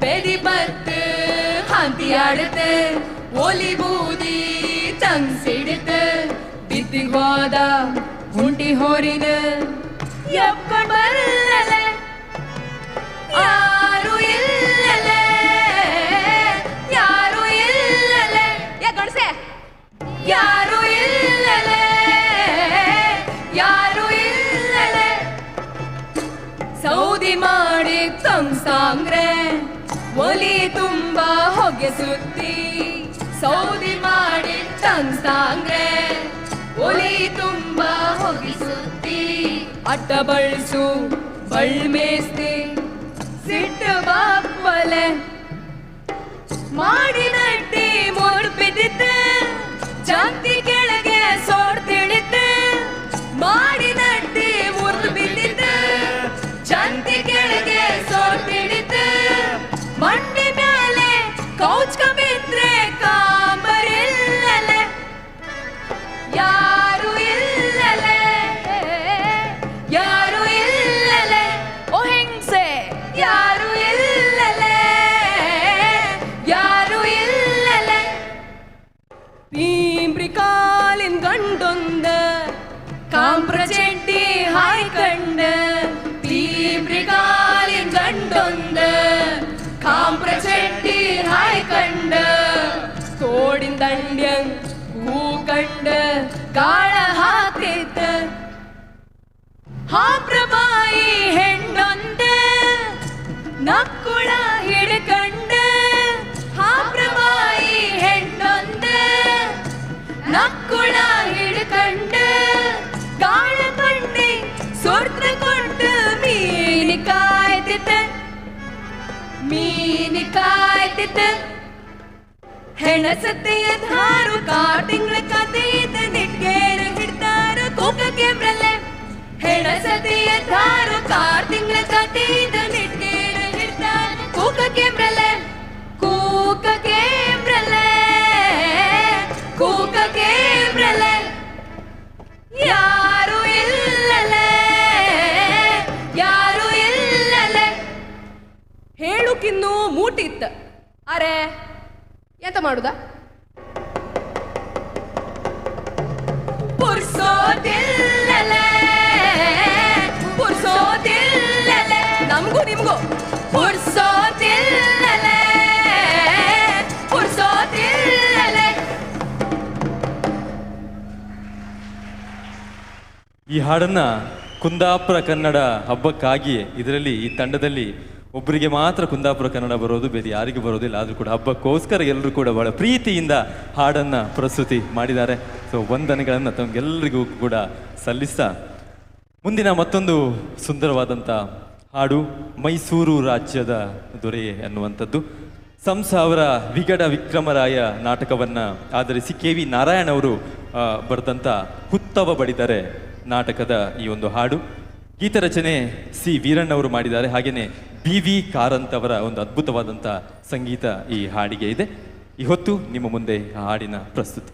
ಬೇದಿ ಬತ್ತು ಹಂತಿ ಆಡುತ್ತೆ, ಒಲಿ ಬೂದಿ ತಂಗ್ಸಿಡುತ್ತೆ. ಬಿದ್ದಿಗ್ ಹೋದ ಹುಂಟಿ ಹೋರಿನ ಎಪ್ಕೊಂಡ್ ಬರಲೇ. ಯಾರು ಇಲ್ಲಲೇ, ಯಾರು ಇಲ್ಲಲೇ, ಗಣಸೆ ಯಾರು ಇಲ್ಲಲೇ, ಯಾರು ಇಲ್ಲಲೇ. ಸೌದಿ ಮಾಡಿ ತಂಗ್ಸಾಂಗ್ರೆ ಒಲಿ ತುಂಬಾ ಹೊಗೆ ಸುತ್ತಿ. ಸೌದಿ ಮಾಡಿ ತಂಗ್ಸಾಂಗ್ರೆ ಒಲಿ ತುಂಬಾ ಹೊಗೆ ಸುತ್ತಿ. ಅಡ್ಡ ಬಳಸು ಬಳ್ಮೇಸ್ತಿ ಸಿಟ್ಟು ಬಾಪ್ಪಲೆ. ಮಾಡಿ ನಟ್ಟಿ ಮುರ್ಡ್ ಬಿದ್ದಿತ್ತೆ, ಜಾತಿ ಕೆಳಗೆ ಸೋಡ್ ತಿಳಿತ್ತೆ. ಮಾಡಿ ನಟ್ಟಿ ಮುರ್ದು ಬಿದ್ದಿತ್ತೆ, ಜಾತಿ ಕೆಳಗೆ ಸೋಡ್ ತಿಳಿತ್ತೆ. ಮಂಡಿ ಮೇಲೆ ಕೌಚ್ಕ ಬಿದ್ರೆ ಕಾಂಬರಿಲ್ಲಲೆ. ಯಾರು ಇಲ್ಲಲೇ, ಯಾರು ಇಲ್ಲಲೇ, ಓ ಹೆಂಗ್ಸೆ ಯಾರು ಇಲ್ಲಲೇ, ಯಾರು ಇಲ್ಲಲೇ. ಪೀಂಬ್ರಿ ಕಾಲಿನ ಗಂಡೊಂದ ಕಾಂಪ್ರ ಚೆಡ್ಡಿ ಹಾಯ್ಕಂಡ. ಪೀಂಬ್ರಿ ಕಾಲಿನ ಗಂಡೊಂದ ಕಾಂಪ್ರ ಚೆಡ್ಡಿ ಹಾಯ್ಕಂಡ. ತೋಡಿನ ದಂಡ್ಯಂಗ್ ಹೂ ಕಂಡ ಗಾಳ ಹಾಕಿದ್ದ. ಹಾಪ್ರಬಾಯಿ ಹೆಣ್ಣೊಂದ ನಕ್ಕುಳ ಹಿಡ್ಕಂಡ. ಹಾಪ್ರಬಾಯಿ ಹೆಣ್ಣೊಂದ ನಕ್ಕುಳ ಹಿಡ್ಕಂಡ. ಗಾಳ ಕಂಡಿ ಸೊರ್ತ ಕೊಂಡ ಮೀನಿ ಕಾಯ್ತಿತ್ತು ಹೆಣಸತ್ತೆಯ ಧಾರು ಕಾರ್ ತಿಂಗಳ ಕಥೆಯಿದ್ದ ನಿಟ್ಗೇರು ಹಿಡ್ತಾರು ಕೂಕ ಕೇಮ್ರಲ್ಲೆ ಹೆಣಸತ್ತೆಯ ಧಾರು ಕಾರ್ ತಿಂಗಳ ಕಥೆಯಿದ್ದ ನಿಟ್ಗೇರು ಹಿಡ್ತಾರು ಕೂಕ ಕೇಮ್ರಲ್ಲೆ ಕೂಕ ಕೇಮ್ರಲ್ಲೆ ಕೂಕ ಕೇಮ್ರಲ್ಲೆ ಯಾರು ಇಲ್ಲಲೆ ಯಾರು ಇಲ್ಲಲೆ ಹೇಳುಕಿನ್ನೂ ಮೂಟಿತ್ತ ಅರೆ ಎಂತ ಮಾಡುದ ಪುರ್ಸೋದಿಲ್ಲಲೆ ಪುರ್ಸೋದಿಲ್ಲಲೆ ನಮಗೂ ನಿಮಗೂ ಪುರ್ಸೋದಿಲ್ಲಲೆ ಪುರ್ಸೋದಿಲ್ಲಲೆ. ಈ ಹಾಡನ್ನ ಕುಂದಾಪುರ ಕನ್ನಡ ಹಬ್ಬಕ್ಕಾಗಿ ಇದರಲ್ಲಿ ಈ ತಂಡದಲ್ಲಿ ಒಬ್ಬರಿಗೆ ಮಾತ್ರ ಕುಂದಾಪುರ ಕನ್ನಡ ಬರೋದು, ಬೇರೆ ಯಾರಿಗೂ ಬರೋದಿಲ್ಲ. ಆದರೂ ಕೂಡ ಹಬ್ಬಕ್ಕೋಸ್ಕರ ಎಲ್ಲರೂ ಕೂಡ ಬಹಳ ಪ್ರೀತಿಯಿಂದ ಹಾಡನ್ನ ಪ್ರಸ್ತುತಿ ಮಾಡಿದ್ದಾರೆ. ಸೊ ವಂದನೆಗಳನ್ನು ತಮಗೆಲ್ಲರಿಗೂ ಕೂಡ ಸಲ್ಲಿಸ್ತಾ ಮುಂದಿನ ಮತ್ತೊಂದು ಸುಂದರವಾದಂಥ ಹಾಡು ಮೈಸೂರು ರಾಜ್ಯದ ದೊರೆ ಅನ್ನುವಂಥದ್ದು. ಸಂಸ ಅವರ ವಿಗಡ ವಿಕ್ರಮರಾಯ ನಾಟಕವನ್ನು ಆಧರಿಸಿ KV ನಾರಾಯಣ್ ಅವರು ಬರೆದಂಥ ಹುತ್ತವ ಬಡಿದರೆ ನಾಟಕದ ಈ ಒಂದು ಹಾಡು. ಗೀತರಚನೆ C ವೀರಣ್ಣ ಅವರು ಮಾಡಿದ್ದಾರೆ. ಹಾಗೆಯೇ BV ಕಾರಂತ್ ಅವರ ಒಂದು ಅದ್ಭುತವಾದಂಥ ಸಂಗೀತ ಈ ಹಾಡಿಗೆ ಇದೆ. ಈ ಹೊತ್ತು ನಿಮ್ಮ ಮುಂದೆ ಆ ಹಾಡಿನ ಪ್ರಸ್ತುತಿ.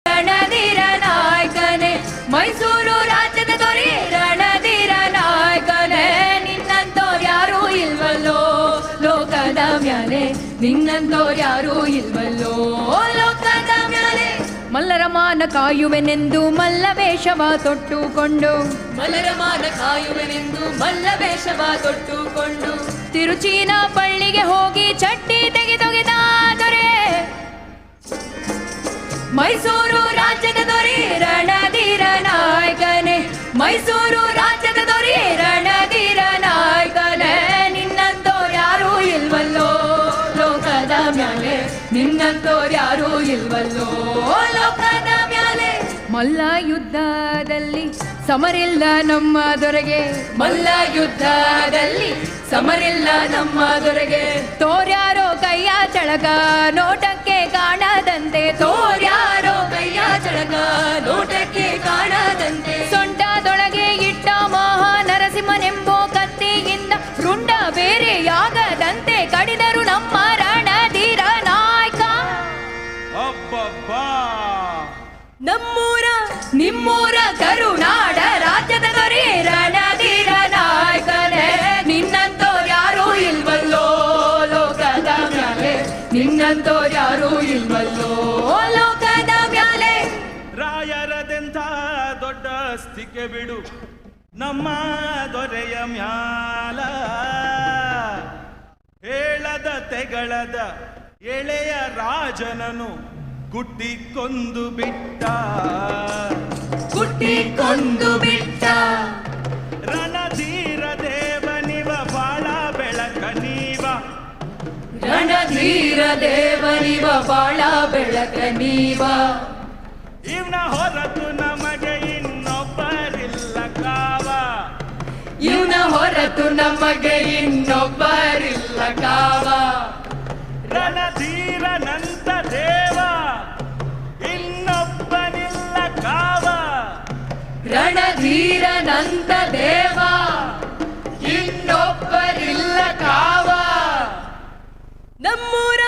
ರಣಧೀರ ನಾಯಕನೇ ಮೈಸೂರು ರಾಜ್ಯದ ದೊರೆ ರಣಧೀರ ನಾಯಕನೇ ನಿನ್ನಂತೋರ್ಯಾರೂ ಇಲ್ವಲ್ಲೋ ಲೋಕದ ಮ್ಯಾಲೆ ನಿನ್ನಂತೋರ್ಯಾರೂ ಇಲ್ವಲ್ಲೋ ಲೋಕದ ಮ್ಯಾಲೆ. ಮಲ್ಲರ ಮಾನ ಕಾಯುವೆನೆಂದು ಮಲ್ಲ ವೇಷವ ತೊಟ್ಟುಕೊಂಡು ಮಲ್ಲರ ಮಾನ ಕಾಯುವೆನೆಂದು ಮಲ್ಲ ವೇಷವ ತೊಟ್ಟುಕೊಂಡು ತಿರುಚಿನ ಪಳ್ಳಿಗೆ ಹೋಗಿ ಚಟ್ಟಿ ತೆಗೆದೊಗೆದ ದೊರೆ ಮೈಸೂರು ರಾಜ್ಯದ ದೊರೆ ರಣಧೀರ ನಾಯಕನೇ ಮೈಸೂರು ರಾಜ್ಯದ ದೊರೆ ರಣಧೀರ ನಾಯಕನೇ ನಿನ್ನಂತೋರ್ಯಾರೂ ಇಲ್ವಲ್ಲೋ ಲೋಕದ ಮ್ಯಾಲೆ ನಿನ್ನಂತೋರ್ಯಾರೂ ಇಲ್ವಲ್ಲೋ ಲೋಕದ ಮ್ಯಾಲೆ. ಮಲ್ಲ ಯುದ್ಧದಲ್ಲಿ ಸಮರಿಲ್ಲ ನಮ್ಮ ದೊರೆಗೆ ಮಲ್ಲ ಯುದ್ಧದಲ್ಲಿ ಸಮರಿಲ್ಲ ನಮ್ಮ ದೊರೆಗೆ ತೋರ್ಯಾರೋ ಕೈಯ ಚಳಕ ನೋಟಕ್ಕೆ ಕಾಣದಂತೆ ತೋರ್ಯಾರೋ ಕೈಯ ಚಳಕ ನೋಟಕ್ಕೆ ಕಾಣದಂತೆ ಸೊಂಟದೊಳಗೆ ಇಟ್ಟ ಮಹಾ ನರಸಿಂಹನೆಂಬೋ ಕತ್ತಿಯಿಂದ ರುಂಡ ಬೇರೆಯಾಗದಂತೆ ಕಡಿದರು ನಮ್ಮ ರಣಧೀರ ನಾಯಕ. ನಮ್ಮೂರ ನಿಮ್ಮೂರ ಕರುನಾಡ ರಾಜ್ಯದ ದೊರೆ ರಣಧೀರ ನಾಯಕನೇ ನಿನ್ನಂತೋರ್ಯಾರೂ ಇಲ್ವಲ್ಲೋ ಲೋಕದ ಮ್ಯಾಲೆ ನಿನ್ನಂತೋರ್ಯಾರೂ ಇಲ್ವಲ್ಲೋ ಲೋಕದ ಮ್ಯಾಲೆ. ರಾಯರದೆಂಥ ದೊಡ್ಡ ಸ್ಥಿಕೆ ಬಿಡು ನಮ್ಮ ದೊರೆಯ ಮ್ಯಾಲ ಹೇಳದ ತೆಗಳದ ಎಳೆಯ ರಾಜನನು ಗುಟ್ಟಿಕೊಂದು ಬಿಟ್ಟ ಗುಟ್ಟಿಕೊಂದು ಬಿಟ್ಟ ರಣಧೀರ ದೇವನಿವ ಬಾಳ ಬೆಳಕ ನೀವ ರಣಧೀರ ದೇವನಿವ ಬಾಳ ಬೆಳಕ ನೀವ. ಇವನ ಹೊರತು ನಮಗೆ ಇನ್ನೊಬ್ಬರಿಲ್ಲ ಕಾವ. ಇವನ ಹೊರತು ನಮಗೆ ಇನ್ನೊಬ್ಬರಿಲ್ಲ ಕಾವ. ರಣಧೀರನಂತ ದೇವ ಇನ್ನೊಬ್ಬನಿಲ್ಲ ಕಾವ. ರಣಧೀರನಂತ ದೇವ ಇನ್ನೊಬ್ಬರಿಲ್ಲ ಕಾವ. ನಮ್ಮೂರ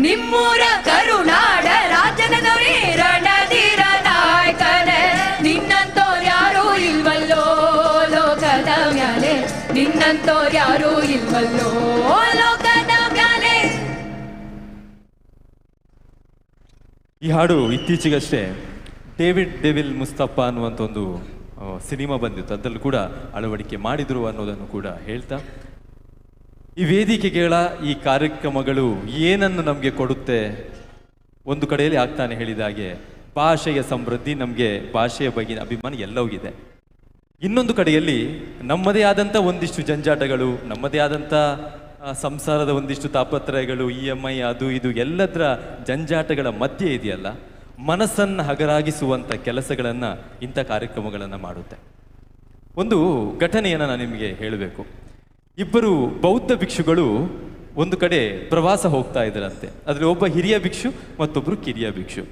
ನಿಮ್ಮೂರ ಕರುನಾಡ ರಾಜನದವರೇ ರಣಧೀರ ನಾಯಕನೇ. ನಿನ್ನಂತೋರ್ಯಾರೂ ಇಲ್ವಲ್ಲೋ ಲೋಕದ ಮ್ಯಾಲೆ, ನಿನ್ನಂತೋರ್ಯಾರೂ ಇಲ್ವಲ್ಲೋ ಲೋಕದ ಮ್ಯಾಲೆ. ಈ ಹಾಡು ಇತ್ತೀಚೆಗಷ್ಟೇ ಡೇವಿಡ್ ಡೆವಿಲ್ ಮುಸ್ತಫಾ ಅನ್ನುವಂಥ ಒಂದು ಸಿನಿಮಾ ಬಂದಿತ್ತು, ಅದರಲ್ಲೂ ಕೂಡ ಅಳವಡಿಕೆ ಮಾಡಿದ್ರು ಅನ್ನೋದನ್ನು ಕೂಡ ಹೇಳ್ತಾ, ಈ ವೇದಿಕೆಗಳ ಈ ಕಾರ್ಯಕ್ರಮಗಳು ಏನನ್ನು ನಮಗೆ ಕೊಡುತ್ತೆ? ಒಂದು ಕಡೆಯಲ್ಲಿ ಆಗ್ತಾನೆ ಹೇಳಿದ ಹಾಗೆ ಭಾಷೆಯ ಸಮೃದ್ಧಿ, ನಮಗೆ ಭಾಷೆಯ ಬಗೆಗಿನ ಅಭಿಮಾನ ಎಲ್ಲವೂ ಇದೆ. ಇನ್ನೊಂದು ಕಡೆಯಲ್ಲಿ ನಮ್ಮದೇ ಆದಂಥ ಒಂದಿಷ್ಟು ಜಂಜಾಟಗಳು, ನಮ್ಮದೇ ಆದಂಥ ಸಂಸಾರದ ಒಂದಿಷ್ಟು ತಾಪತ್ರಯಗಳು, EMI ಅದು ಇದು ಎಲ್ಲದರ ಜಂಜಾಟಗಳ ಮಧ್ಯೆ ಇದೆಯಲ್ಲ, ಮನಸ್ಸನ್ನು ಹಗರಾಗಿಸುವಂಥ ಕೆಲಸಗಳನ್ನು ಇಂಥ ಕಾರ್ಯಕ್ರಮಗಳನ್ನು ಮಾಡುತ್ತೆ. ಒಂದು ಘಟನೆಯನ್ನು ನಾನು ನಿಮಗೆ ಹೇಳಬೇಕು. ಇಬ್ಬರು ಬೌದ್ಧ ಭಿಕ್ಷುಗಳು ಒಂದು ಕಡೆ ಪ್ರವಾಸ ಹೋಗ್ತಾ ಇದ್ದರಂತೆ. ಅದರಲ್ಲಿ ಒಬ್ಬ ಹಿರಿಯ ಭಿಕ್ಷು ಮತ್ತೊಬ್ಬರು ಕಿರಿಯ ಭಿಕ್ಷು.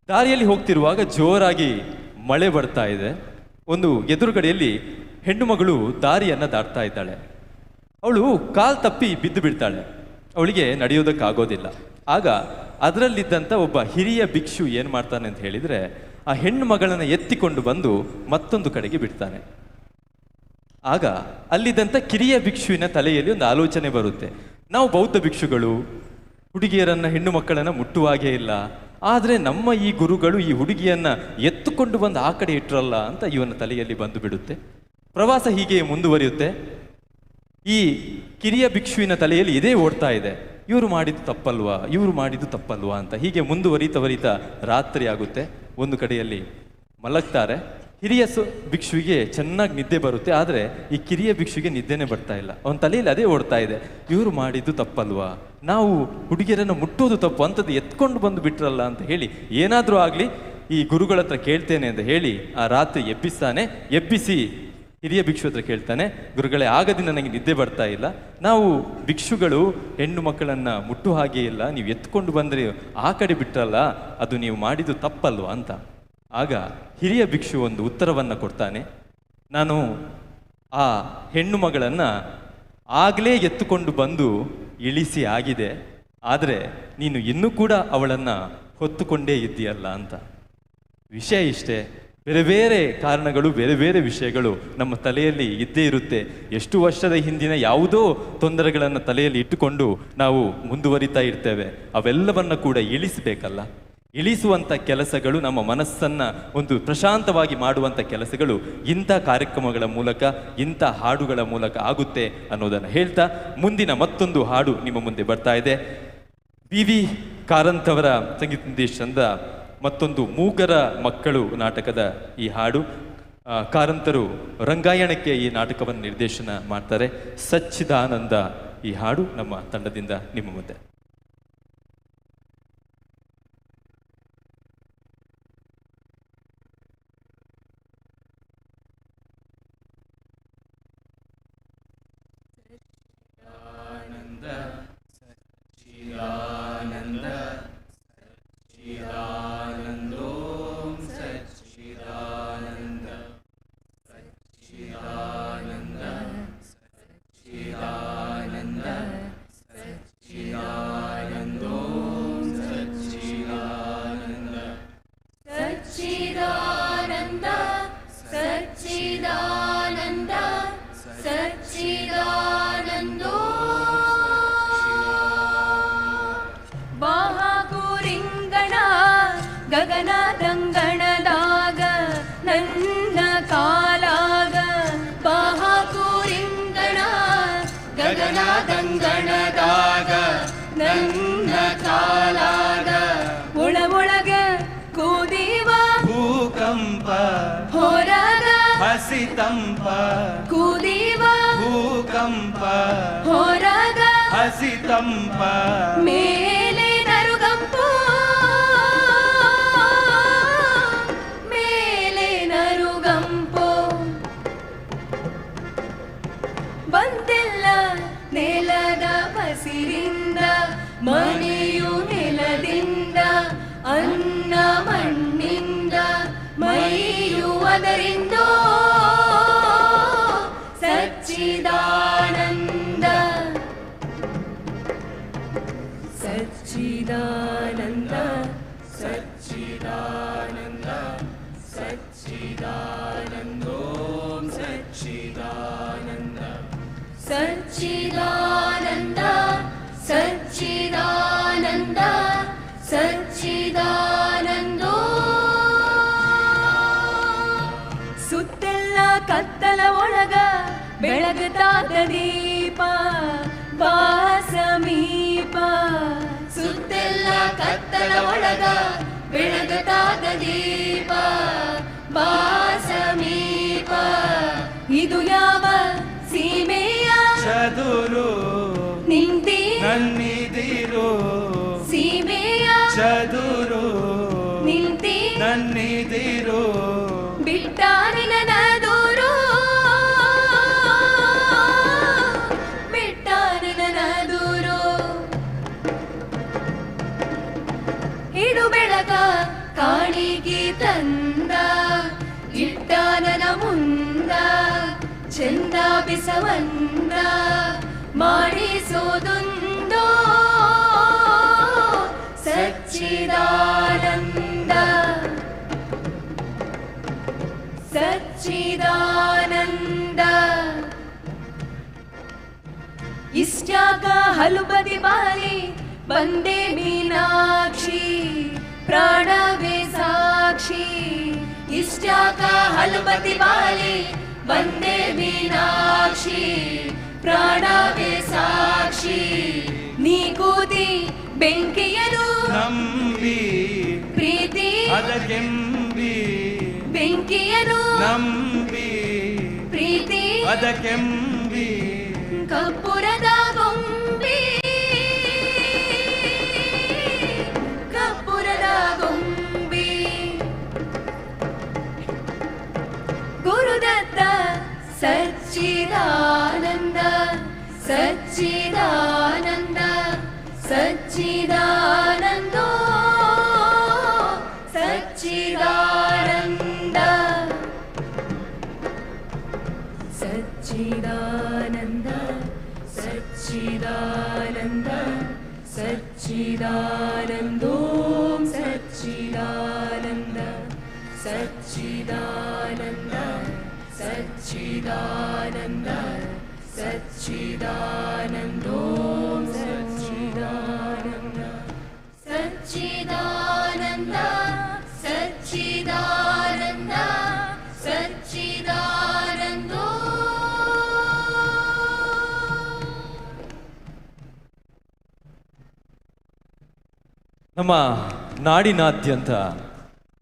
ದಾರಿಯಲ್ಲಿ ಹೋಗ್ತಿರುವಾಗ ಜೋರಾಗಿ ಮಳೆ ಬರ್ತಾ ಇದೆ. ಒಂದು ಎದುರುಗಡೆಯಲ್ಲಿ ಹೆಣ್ಣು ಮಗಳು ದಾರಿಯನ್ನು ದಾಟ್ತಾ ಇದ್ದಾಳೆ. ಅವಳು ಕಾಲು ತಪ್ಪಿ ಬಿದ್ದು ಬಿಡ್ತಾಳೆ. ಅವಳಿಗೆ ನಡೆಯೋದಕ್ಕಾಗೋದಿಲ್ಲ. ಆಗ ಅದರಲ್ಲಿದ್ದಂಥ ಒಬ್ಬ ಹಿರಿಯ ಭಿಕ್ಷು ಏನು ಮಾಡ್ತಾನೆ ಅಂತ ಹೇಳಿದರೆ, ಆ ಹೆಣ್ಣು ಮಗಳನ್ನು ಎತ್ತಿಕೊಂಡು ಬಂದು ಮತ್ತೊಂದು ಕಡೆಗೆ ಬಿಡ್ತಾನೆ. ಆಗ ಅಲ್ಲಿದ್ದಂಥ ಕಿರಿಯ ಭಿಕ್ಷುವಿನ ತಲೆಯಲ್ಲಿ ಒಂದು ಆಲೋಚನೆ ಬರುತ್ತೆ, ನಾವು ಬೌದ್ಧ ಭಿಕ್ಷುಗಳು ಹುಡುಗಿಯರನ್ನು ಹೆಣ್ಣು ಮಕ್ಕಳನ್ನು ಮುಟ್ಟುವಾಗೇ ಇಲ್ಲ, ಆದರೆ ನಮ್ಮ ಈ ಗುರುಗಳು ಈ ಹುಡುಗಿಯನ್ನು ಎತ್ತುಕೊಂಡು ಬಂದು ಆ ಕಡೆ ಇಟ್ಟರಲ್ಲ ಅಂತ ಇವನ ತಲೆಯಲ್ಲಿ ಬಂದು ಬಿಡುತ್ತೆ. ಪ್ರವಾಸ ಹೀಗೆ ಮುಂದುವರಿಯುತ್ತೆ. ಈ ಕಿರಿಯ ಭಿಕ್ಷುವಿನ ತಲೆಯಲ್ಲಿ ಇದೇ ಓಡ್ತಾ ಇದೆ, ಇವರು ಮಾಡಿದ್ದು ತಪ್ಪಲ್ವಾ, ಇವರು ಮಾಡಿದ್ದು ತಪ್ಪಲ್ವಾ ಅಂತ. ಹೀಗೆ ಮುಂದುವರಿತಾ ರಾತ್ರಿ ಆಗುತ್ತೆ. ಒಂದು ಕಡೆಯಲ್ಲಿ ಮಲಗ್ತಾರೆ. ಹಿರಿಯ ಭಿಕ್ಷುವಿಗೆ ಚೆನ್ನಾಗಿ ನಿದ್ದೆ ಬರುತ್ತೆ, ಆದರೆ ಈ ಕಿರಿಯ ಭಿಕ್ಷುವಿಗೆ ನಿದ್ದೆನೇ ಬರ್ತಾ ಇಲ್ಲ. ಅವನ ತಲೆಯಲ್ಲಿ ಅದೇ ಓಡ್ತಾ ಇದೆ, ಇವರು ಮಾಡಿದ್ದು ತಪ್ಪಲ್ವಾ, ನಾವು ಹುಡುಗಿಯರನ್ನು ಮುಟ್ಟೋದು ತಪ್ಪು, ಅಂಥದ್ದು ಎತ್ಕೊಂಡು ಬಂದು ಬಿಟ್ರಲ್ಲ ಅಂತ ಹೇಳಿ ಏನಾದರೂ ಆಗಲಿ ಈ ಗುರುಗಳ ಹತ್ರ ಕೇಳ್ತೇನೆ ಅಂತ ಹೇಳಿ ಆ ರಾತ್ರಿ ಎಬ್ಬಿಸ್ತಾನೆ. ಎಬ್ಬಿಸಿ ಹಿರಿಯ ಭಿಕ್ಷು ಹತ್ರ ಕೇಳ್ತಾನೆ, ಗುರುಗಳೇ ಆಗದಿಂದ ನನಗೆ ನಿದ್ದೆ ಬರ್ತಾ ಇಲ್ಲ, ನಾವು ಭಿಕ್ಷುಗಳು ಹೆಣ್ಣು ಮಕ್ಕಳನ್ನು ಮುಟ್ಟು ಹಾಗೆ ಇಲ್ಲ, ನೀವು ಎತ್ಕೊಂಡು ಬಂದರೆ ಆ ಕಡೆ ಬಿಟ್ರಲ್ಲ, ಅದು ನೀವು ಮಾಡಿದ್ದು ತಪ್ಪಲ್ವಾ ಅಂತ. ಆಗ ಹಿರಿಯ ಭಿಕ್ಷು ಒಂದು ಉತ್ತರವನ್ನು ಕೊಡ್ತಾನೆ, ನಾನು ಆ ಹೆಣ್ಣು ಮಗಳನ್ನು ಆಗಲೇ ಎತ್ತುಕೊಂಡು ಬಂದು ಇಳಿಸಿ ಆಗಿದೆ, ಆದರೆ ನೀನು ಇನ್ನೂ ಕೂಡ ಅವಳನ್ನು ಹೊತ್ತುಕೊಂಡೇ ಇದ್ದೀಯಲ್ಲ ಅಂತ. ವಿಷಯ ಇಷ್ಟೇ, ಬೇರೆ ಬೇರೆ ಕಾರಣಗಳು, ಬೇರೆ ಬೇರೆ ವಿಷಯಗಳು ನಮ್ಮ ತಲೆಯಲ್ಲಿ ಇದ್ದೇ ಇರುತ್ತೆ. ಎಷ್ಟು ವರ್ಷದ ಹಿಂದಿನ ಯಾವುದೋ ತೊಂದರೆಗಳನ್ನು ತಲೆಯಲ್ಲಿ ಇಟ್ಟುಕೊಂಡು ನಾವು ಮುಂದುವರಿತಾ ಇರ್ತೇವೆ. ಅವೆಲ್ಲವನ್ನು ಕೂಡ ಇಳಿಸಬೇಕಲ್ಲ. ಇಳಿಸುವಂಥ ಕೆಲಸಗಳು, ನಮ್ಮ ಮನಸ್ಸನ್ನು ಒಂದು ಪ್ರಶಾಂತವಾಗಿ ಮಾಡುವಂಥ ಕೆಲಸಗಳು ಇಂಥ ಕಾರ್ಯಕ್ರಮಗಳ ಮೂಲಕ, ಇಂಥ ಹಾಡುಗಳ ಮೂಲಕ ಆಗುತ್ತೆ ಅನ್ನೋದನ್ನು ಹೇಳ್ತಾ ಮುಂದಿನ ಮತ್ತೊಂದು ಹಾಡು ನಿಮ್ಮ ಮುಂದೆ ಬರ್ತಾ ಇದೆ. BV ಕಾರಂತ್ ಅವರ ಸಂಗೀತ ನಿರ್ದೇಶನದ ಮತ್ತೊಂದು ಮೂಗರ ಮಕ್ಕಳು ನಾಟಕದ ಈ ಹಾಡು. ಕಾರಂತರು ರಂಗಾಯಣಕ್ಕೆ ಈ ನಾಟಕವನ್ನು ನಿರ್ದೇಶನ ಮಾಡ್ತಾರೆ. ಸಚ್ಚಿದಾನಂದ ಈ ಹಾಡು ನಮ್ಮ ತಂಡದಿಂದ ನಿಮ್ಮ ಮುಂದೆ. ಗಗನದಂಗಣದಾಗ ನನ್ನ ಕಾಲಾಗ ಬಾಹಾಕೂರಿಂಗಣ ಗಗನದಂಗಣದಾಗ ನನ್ನ ಕಾಲಾಗ ಒಳಗೆ ಕೂದೀವ ಭೂಕಂಪ ಹೊರಗ ಹಸಿತಂಪ ಕೂದೀವ ಭೂಕಂಪ ಹೊರಗ ಹಸಿ ತಂಪ ಮೇಲೆ ನರುಗಂಪು ಮೇಲೆ ನರುಗಂಪು ಬಂದೆಲ್ಲ ನೆಲದ ಹಸಿರಿಂದ ಮನೆಯು ನೆಲದಿಂದ ಅನ್ನ ಮಣ್ಣಿಂದ ಮೈಯು ಅದರಿಂದ ಸಚ್ಚಿದಾನಂದ ಸಚ್ಚಿದಾನಂದ ಸಚ್ಚಿದಾನಂದ ಸಚ್ಚಿದಾನಂದೋ ಸಚ್ಚಿದಾನಂದ ಸಚ್ಚಿದಾನಂದ ಸಚ್ಚಿದಾನಂದ ಸಚ್ಚಿದಾನಂದೋ ಸುತ್ತೆಲ್ಲ ಕತ್ತಲ ಒಳಗ ಬೆಳಗುತ್ತಾದ ದೀಪ ಬಾ ಸಮೀಪ ಸುತ್ತೆಲ್ಲ ಕತ್ತಲ ಒಳಗ ಬೆಳಗುತ್ತಾದ ದೀಪ ಬಾ ಸಮೀಪ ಇದು ಯಾವ ಸೀಮೆಯ ಚದುರು ನಿಂತಿ ನನ್ನಿದಿರು ಸೀಮೆಯ ಚದುರು ನಿಂತಿ ನನ್ನಿದಿರು ಬಿಟ್ಟಾನಿನ ದೂರು ಬಿಟ್ಟಾನಿನ ದೂರು ಹಿಡು ಬೆಳಕ ಕಾಣಿಗೆ ತಂದ ಇಟ್ಟಾನನ ಮುಂದ ಚಂದ ಬಿಸವಂದ ಮಾಡಿಸೋದುಂದೋ ಸಚ್ಚಿದಾನಂದ ಸಚ್ಚಿದಾನಂದ ಇಷ್ಟ್ಯಾಕ ಹಲುಬದಿ ಬಾರಿ ಬಂದೆ ಮೀನಾಕ್ಷಿ ಪ್ರಾಣವೇ ಸಾಕ್ಷಿ ಇಷ್ಟ್ಯಾಕ ಹಲುಬದಿ ಬಾರಿ ಬಂದೆ ಮೀನಾಕ್ಷಿ ಪ್ರಾಣವೇ ಸಾಕ್ಷಿ ನೀ ಕೂತಿ ಬೆಂಕಿಯನು ನಂಬಿ ಪ್ರೀತಿ ಅದಕ್ಕೆಂಬಿ ಬೆಂಕಿಯನು ನಂಬಿ ಪ್ರೀತಿ ಅದಕ್ಕೆಂಬಿ ಕಪ್ಪುರದ ಗೊಂಬಿ ಕಪ್ಪುರದ ಗೊಂಬಿ ಗುರುದತ್ತ ಸಚ್ಚಿದಾನಂದ ಸಚ್ಚಿದಾನಂದ ಸಚ್ಚಿದಾನಂದೋ ಸಚ್ಚಿದಾನಂದ ಸಚ್ಚಿದಾನಂದ ಸಚ್ಚಿದಾನಂದ ಸಚ್ಚಿದಾನಂದೋ ಸಚ್ಚಿದಾನಂದ ಸಚ್ಚಿದಾನಂದ ಸಚ್ಚಿದಾನಂದ ಸಚ್ಚಿದಾನಂದೋ ಸಚ್ಚಿದಾನಂದ ಸಚ್ಚಿದಾನಂದ ಸಚ್ಚಿದಾನಂದ ಸಚ್ಚಿದಾನಂದೋ ನಮ್ಮ ನಾಡಿನಾದ್ಯಂತ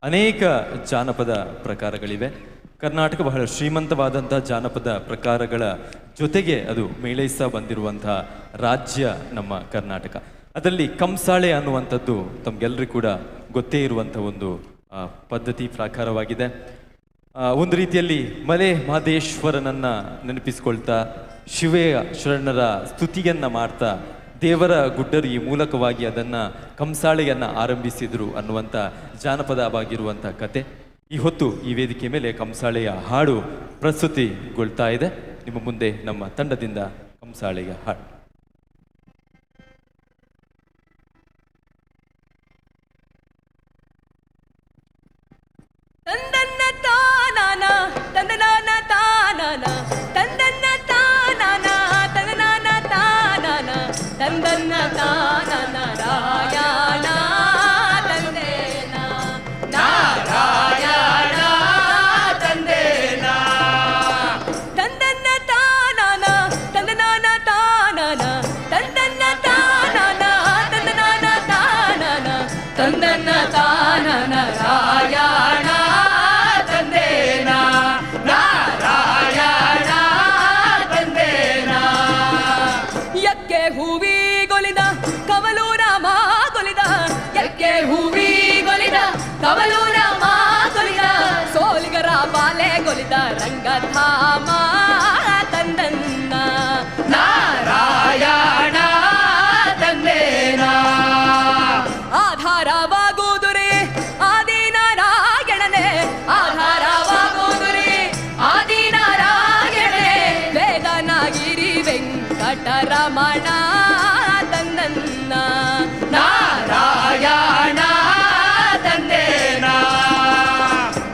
ಅನೇಕ ಜಾನಪದ ಪ್ರಕಾರಗಳಿವೆ. ಕರ್ನಾಟಕ ಬಹಳ ಶ್ರೀಮಂತವಾದಂಥ ಜಾನಪದ ಪ್ರಕಾರಗಳ ಜೊತೆಗೆ ಅದು ಮೇಳೈಸ್ತಾ ಬಂದಿರುವಂತಹ ರಾಜ್ಯ ನಮ್ಮ ಕರ್ನಾಟಕ. ಅದರಲ್ಲಿ ಕಂಸಾಳೆ ಅನ್ನುವಂಥದ್ದು ತಮಗೆಲ್ಲರಿಗೂ ಕೂಡ ಗೊತ್ತೇ ಇರುವಂಥ ಒಂದು ಪದ್ಧತಿ ಪ್ರಕಾರವಾಗಿದೆ. ಒಂದು ರೀತಿಯಲ್ಲಿ ಮಲೆ ಮಹದೇಶ್ವರನನ್ನ ನೆನಪಿಸ್ಕೊಳ್ತಾ ಶಿವೆಯ ಶರಣರ ಸ್ತುತಿಯನ್ನ ಮಾಡ್ತಾ ದೇವರ ಗುಡ್ಡರಿ ಮೂಲಕವಾಗಿ ಅದನ್ನ ಕಂಸಾಳೆಯನ್ನ ಆರಂಭಿಸಿದ್ರು ಅನ್ನುವಂಥ ಜಾನಪದವಾಗಿರುವಂಥ ಕತೆ. ಈ ಹೊತ್ತು ಈ ವೇದಿಕೆ ಮೇಲೆ ಕಂಸಾಳೆಯ ಹಾಡು ಪ್ರಸ್ತುತಿಗೊಳ್ತಾ ಇದೆ. ನಿಮ್ಮ ಮುಂದೆ ನಮ್ಮ ತಂಡದಿಂದ ಕಂಸಾಳೆಯ ಹಾಡು. ತಂದನ್ನ ತಾನಾನ ತಂದನಾನ ತಾನಾನ ತಂದನ್ನ ತಾನಾನ ತಂದನಾನ ತಾನಾನ ತಂದನ್ನ ತಾನಾನ ರಾಯಣ ತಂದೇನ ನಾರಾಯಣ ತಂದೇನ ತಂದನ್ನ ತಾನಾನ ತಂದನಾನ ತಾನಾನ ಕವಲೂರ ಮಾತೊಲಿದ ಸೋಲಿಗರ ಬಾಲೆ ಗೊಲಿದ ರಂಗಧಾಮ ತಂದನ್ನ ನಾರಾಯಣ ತಂದೇನ ಆಧಾರವಾಗುವುದುರಿ ಆದಿನಾರಾಯಣನೇ ಆಧಾರವಾಗುವುದುರಿ ಆದಿನಾರಾಯಣನೇ ವೇದನಗಿರಿ ವೆಂಕಟರಮಣ ತಂದನ್ನ ನಾರಾಯಣ ತಂದೇನ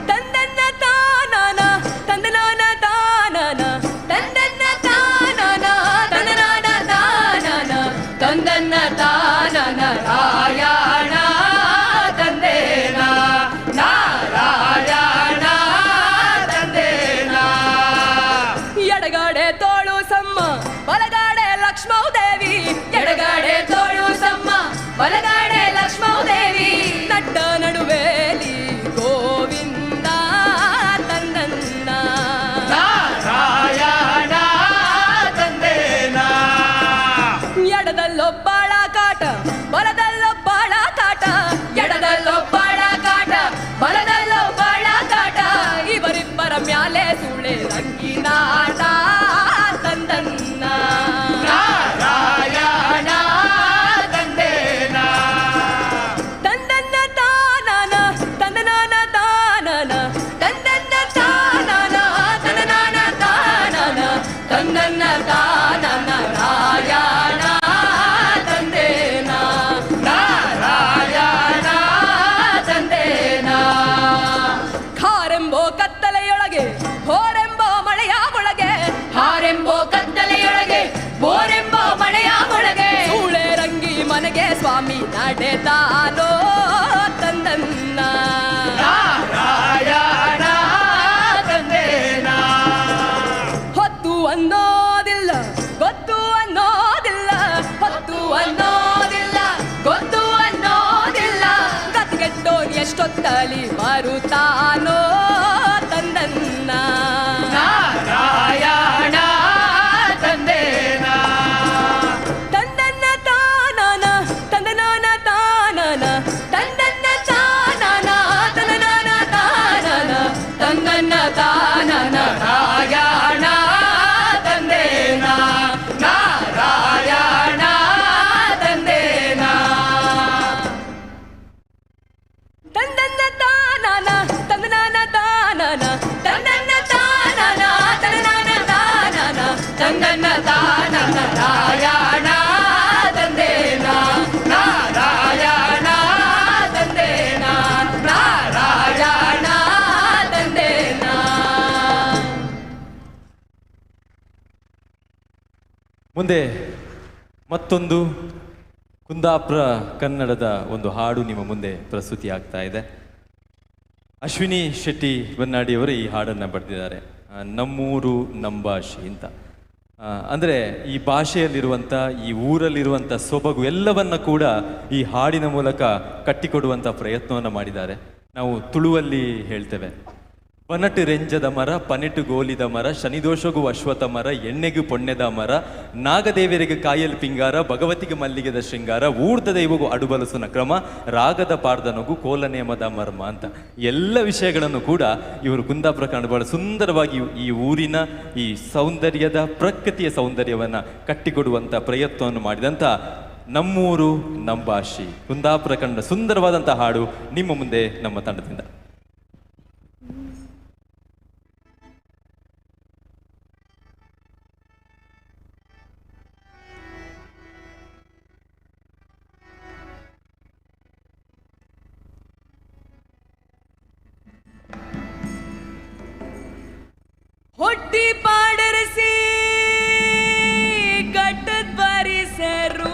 ತಂದನ್ನ ತಾನನ ತಂದನಾನ ತಾನನ ತಂದನ್ನ ತಾನನ ತಂದನಾನ ತಾನನ ತಂದನ್ನ ತಾನನ ರಾಯಣ ತಂದೇನ ನಾರಾಯಣ ತಂದೇನ ಎಡಗಡೆ ತೋಳು ಸಮ್ಮ ಬಲಗಡೆ ಲಕ್ಷ್ಮೀದೇವಿ ಎಡಗಡೆ ತೋಳು ಸಮ್ಮ ಬಲಗಡೆ ಲಕ್ಷ್ಮೀದೇವಿ ನಟ್ಟ ನಡುವೆಲಿ ಗೋವಿಂದ ತಂದನ್ನ ನಾರಾಯಣ ತಂದೇನ ಎಡದಲ್ಲೊಬ್ಬಳ ಕಾಟ ಬಲದಲ್ಲೊಬ್ಬಳ ಕಾಟ ಎಡದಲ್ಲೊಬ್ಬಳ ಕಾಟ ಬಲದಲ್ಲೊಬ್ಬಳ ಕಾಟ ಇವರಿಬ್ಬರ ಮ್ಯಾಲೆ ಸುಳೆ ರಂಗಿನಾಟ ತಂದನ್ನ ನಾರಾಯಣ ತಂದೇನ ತಂದನ್ನ ತಾನನ ತಂದನಾನ ತಾನನ ತಂದನ್ನ ತಾನನ ತಂದನಾನ ತಾನನ ತಂದನ್ನ ತಾನನ ರಾಯಣ ತಂದೇನ ನಾರಾಯಣ ತಂದೇನ ಖಾರೆಂಬೋ ಕತ್ತಲೆಯೊಳಗೆ ಘೋರೆಂಬೋ ಮಳೆಯ ಒಳಗೆ ಹಾರೆಂಬೋ ಕತ್ತಲೆಯೊಳಗೆ ಬೋರೆಂಬೋ ಮಳೆಯ ಒಳಗೆ ಸೂಳೆ ರಂಗಿ ಮನೆಗೆ ಸ್ವಾಮಿ ನಡೆದಾನೋ ತಂದನ್ನ ನಾರಾಯಣ ತಂದೇನ ಹೊತ್ತು ಅನ್ನೋದಿಲ್ಲ ಗೊತ್ತು ಅನ್ನೋದಿಲ್ಲ ಹೊತ್ತು ಅನ್ನೋದಿಲ್ಲ ಗೊತ್ತು ಅನ್ನೋದಿಲ್ಲ ಗತಿಗೆಟ್ಟೋನ್ ಎಷ್ಟೊತ್ತಲಿ ಬರುತ್ತಾನೋ ತಂದನ್ನ ನಾರಾಯಣ ತಂದೇನ ತಂದನ್ನ ತಾನನ ತಂದನಾನ ತಾನನ ತಂದನ್ನ ತಾನನ ತಂದನಾನ ತಾನನ ತಂದನ್ನ ತಾನನ ನಾರಾಯಣ ತಂದೇನ ನಾರಾಯಣ ತಂದೇನ ತಂದನ್ನ ತಾನನ ತಂದನಾನ ತಾನನ ತಂದನ್ನ ತಾನನ ತಂದನಾನ ತಾನನ ತಂದನ್ನ ತಾನನ ನಾರಾಯಣ ತಂದೇನ ನಾರಾಯಣ ತಂದೇನ ನಾರಾಯಣ ತಂದೇನ ಮುಂದೆ ಮತ್ತೊಂದು ಕುಂದಾಪುರ ಕನ್ನಡದ ಒಂದು ಹಾಡು ನಿಮ್ಮ ಮುಂದೆ ಪ್ರಸ್ತುತಿ ಆಗ್ತಾ ಇದೆ. ಅಶ್ವಿನಿ ಶೆಟ್ಟಿ ಬನ್ನಾಡಿಯವರು ಈ ಹಾಡನ್ನು ಬರೆದಿದ್ದಾರೆ. ನಮ್ಮೂರು ನಂಬಾಷಿ ಅಂತ. ಅಂದರೆ ಈ ಭಾಷೆಯಲ್ಲಿರುವಂಥ ಈ ಊರಲ್ಲಿರುವಂಥ ಸೊಬಗು ಎಲ್ಲವನ್ನ ಕೂಡ ಈ ಹಾಡಿನ ಮೂಲಕ ಕಟ್ಟಿಕೊಡುವಂಥ ಪ್ರಯತ್ನವನ್ನು ಮಾಡಿದ್ದಾರೆ. ನಾವು ತುಳುವಲ್ಲಿ ಹೇಳ್ತೇವೆ, ಪನಟು ರೆಂಜದ ಮರ ಪನೆಟು ಗೋಲಿದ ಮರ ಶನಿದೋಷಗೂ ಅಶ್ವಥ ಮರ ಎಣ್ಣೆಗೂ ಪೊಣ್ಣೆದ ಮರ ನಾಗದೇವರಿಗೆ ಕಾಯಲ್ ಪಿಂಗಾರ ಭಗವತಿಗೆ ಮಲ್ಲಿಗೆದ ಶೃಂಗಾರ ಊರ್ಧ ದೈವಗೂ ಅಡುಬಲಸುನ ಕ್ರಮ ರಾಗದ ಪಾರ್ದನಗೂ ಕೋಲನೇಮದ ಮರ್ಮ ಅಂತ ಎಲ್ಲ ವಿಷಯಗಳನ್ನು ಕೂಡ ಇವರು ಕುಂದಾಪುರ ಕನ್ನಡ ಬಹಳ ಸುಂದರವಾಗಿ ಈ ಊರಿನ ಈ ಸೌಂದರ್ಯದ ಪ್ರಕೃತಿಯ ಸೌಂದರ್ಯವನ್ನು ಕಟ್ಟಿಕೊಡುವಂಥ ಪ್ರಯತ್ನವನ್ನು ಮಾಡಿದಂಥ ನಮ್ಮೂರು ನಂಬಾಷಿ ಕುಂದಾಪುರ ಕನ್ನಡ ಸುಂದರವಾದಂಥ ಹಾಡು ನಿಮ್ಮ ಮುಂದೆ ನಮ್ಮ ತಂಡದಿಂದ. ಹೊಟ್ಟಿ ಪಾಡರಿಸಿ ಗಟ್ಟದ ಬಾರಿಸರು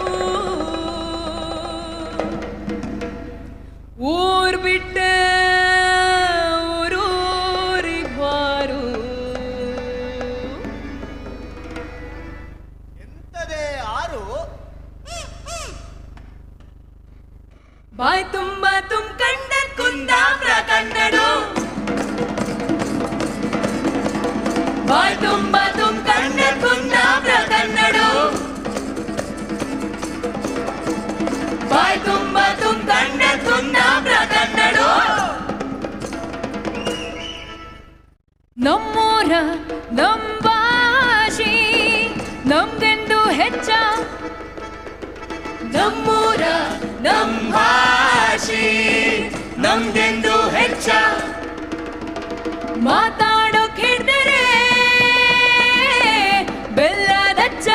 ಊರ್ ಬಿಟ್ಟ ಊರೂರಿಗೆ ಬಾರು ಎಂತದೇ ಆರು ಬಾಯ್ ತುಂಬ ಕಂಡ ಕುಂದಾಪುರ ಕನ್ನಡು ಬಾಯ್ ತುಂಬ ಕಂಡ ಕುಂದಾಪುರ ಕನ್ನಡು ಬಾಯ್ ತುಂಬ ಕಂಡ ಕುಂದಾಪುರ ಕನ್ನಡು ನಮ್ಮೂರ ನಂಬಾಶಿ ನಮ್ಗೆಂದು ಹೆಚ್ಚ ನಮ್ಮೂರ ನಂಭಾಷಿ ನಮ್ದೆಂದು ಹೆಚ್ಚ ಮಾತಾಡೋಕ್ ಹಿಡ್ದರೆ ಬೆಲ್ಲದಚ್ಚ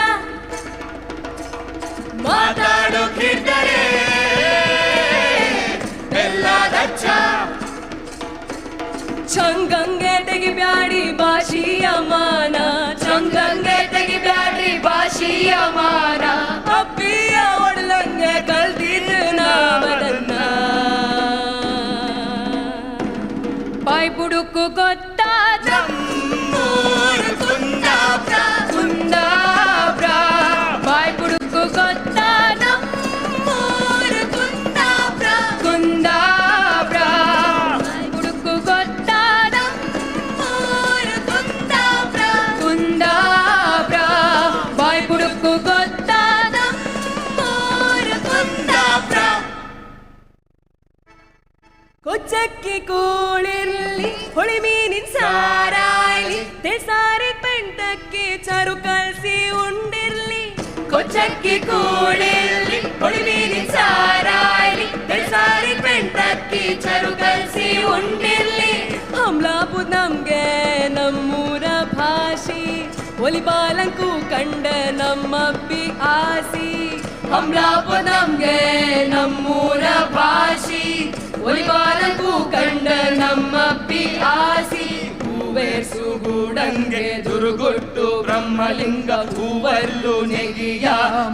ಮಾತಾಡೋಕಿದ್ದರೆ ಎಲ್ಲದಚ್ಚ ಚಂಗಂಗೆ ತೆಗಿಬ್ಯಾಡಿ ಭಾಷಿಯ ಮಾನ ಚಂಗಂಗೆ ತೆಗಿಬ್ಯಾಡ್ರಿ ಭಾಷಿಯ ಮಾನ ಅಪ್ಪಿಯ ಒಡ್ಲಂಗೆ ಕಲ್ತಿದ್ದು ನಾವದನ್ನ ಬಾಯ್ ಬುಡುಕು ಗೊತ್ತಾದ ನಮ್ಮೂರು ಕುಂದಾಪುರ ಕುಂದಾಬ್ರ ಬಾಯ್ ಬುಡುಕು ಗೊತ್ತಾದ ನಮ್ಮೂರು ಕುಂದಾಪುರ ಕುಂದಾಬ್ರ ಬಾಯ್ ಬುಡುಕು ಗೊತ್ತಾದ ನಮ್ಮೂರು ಕುಂದಾಪುರ ಕುಂದಾಬ್ರ ಬಾಯ್ ಬುಡುಕು ಗೊತ್ತಾದ ನಮ್ಮೂರು ಕುಂದಾಪುರ ಕೊಚ್ಚಕ್ಕಿ ಕೂಳಿರ್ಲಿ ಹೊಳಿ ಮೀನಿನ ಸಾರಾಯ್ಲಿ ತೆಸಾರಿ ಪೆಂಟಕ್ಕೆ ಚರು ಕಲ್ಸಿ ಉಂಡಿರ್ಲಿ ಕೊಚ್ಚಕ್ಕಿ ಕೂಳಿರ್ಲಿ ಹೊಳಿ ಮೀನಿನ ಸಾರಾಯ್ಲಿ ತೆಸಾರಿ ಪೆಂಟಕ್ಕೆ ಚರು ಕಲ್ಸಿ ಉಂಡಿರ್ಲಿ ಹಮ್ಲಾಪು ನಮ್ಗೆ ನಮ್ಮೂರ ಭಾಷಿ ಒಲಿಬಾಲಂಕು ಕಂಡ ನಮ್ಮಬ್ಬಿ ಆಸಿ ಹಮ್ಲಾಪು ನಮ್ಗೆ ನಮ್ಮೂರ ಭಾಷಿ ಒಲಿಬಾಲಂಕು ಕಂಡ ನಮ್ಮಬ್ಬಿ ಆಸಿ ಹೂವೇಸು ಗೂಡಂಗೆ ದುರುಗುಟ್ಟು ಬ್ರಹ್ಮಲಿಂಗ ಹೂವಲ್ಲು ನೆಗಿಯ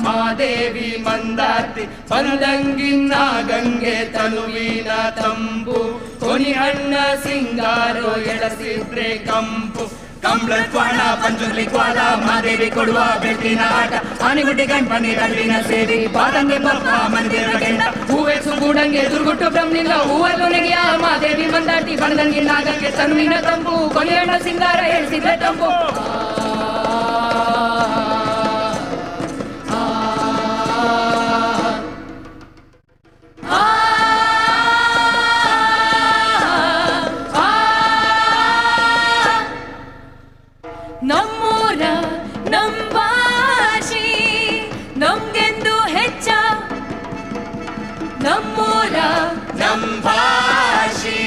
ಮಾದೇವಿ ಮಂದಾರ್ತಿ ಬಂದಂಗಿನ ಗಂಗೆ ತನುವಿನ ತಂಬು ಕೊನಿ ಹಣ್ಣ ಸಿಂಗಾರೋ ಎಳಸಿದ್ರೆ ಕಂಪು ಕಂಬಳ ಕ್ವಾಣ ಪಂಚುರ್ಲಿ ಕ್ವಾಲ ಮಾದೇವಿ ಕೊಡುವ ಬೆಳಕಿನ ಆಟ ಆನೆಗುಡ್ಡೆ ಗಣಪನಿ ನಡುವಿನ ಸೇರಿ ಬಾದಂಗೆ ಬಪ್ಪ ಮಂದಿರ ಗಂಡ ಹೂವೆ ಸುಗೂಡಂಗೆ ದುರ್ಗುಟ್ಟು ಬ್ರಹ್ಮಲಿಂಗ ಹೂವಲ್ಲು ನೆಗೆಯ ಮಾದೇವಿ ಮಂದಾರ್ತಿ ಬಂದಂಗಿನ ಗಂಗೆ ತನುವಿನ ತಂಬು ಕೊನಿ ಹಣ್ಣ ಸಿಂಗಾರ ಎಳಸಿದ್ರೆ ತಂಬು ನಮ್ಮೂರ ನಂಬಾಶಿ ನಮ್ಗೆಂದು ಹೆಚ್ಚ ನಮ್ಮೂರ ನಂಭಾಷಿ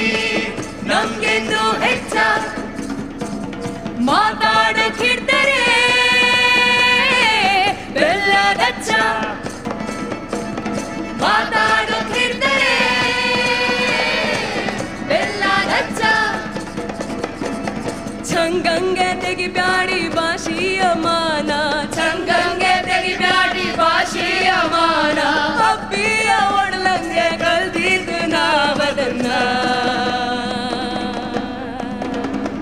ನಮ್ಗೆಂದು ಹೆಚ್ಚ ಮಾತಾಡೋಕ್ ಹಿಡ್ದರೆ ಬೆಲ್ಲದಚ್ಚ ಮಾತಾಡೋಕಿದ್ದರೆ ಬೆಲ್ಲದಚ್ಚ ಚಂಗಂಗೆ ತೆಗಿಬ್ಯಾಡಿ ಭಾಷಿಯ ಮಾನ ಚಂಗಂಗೆ ತೆಗಿಬ್ಯಾಡಿ ಭಾಷಿಯ ಮಾನ ಅಪ್ಪಿಯ ಒಡ್ಲಂಗೆ ಕಲ್ದಿದ್ದು ನಾವದನ್ನ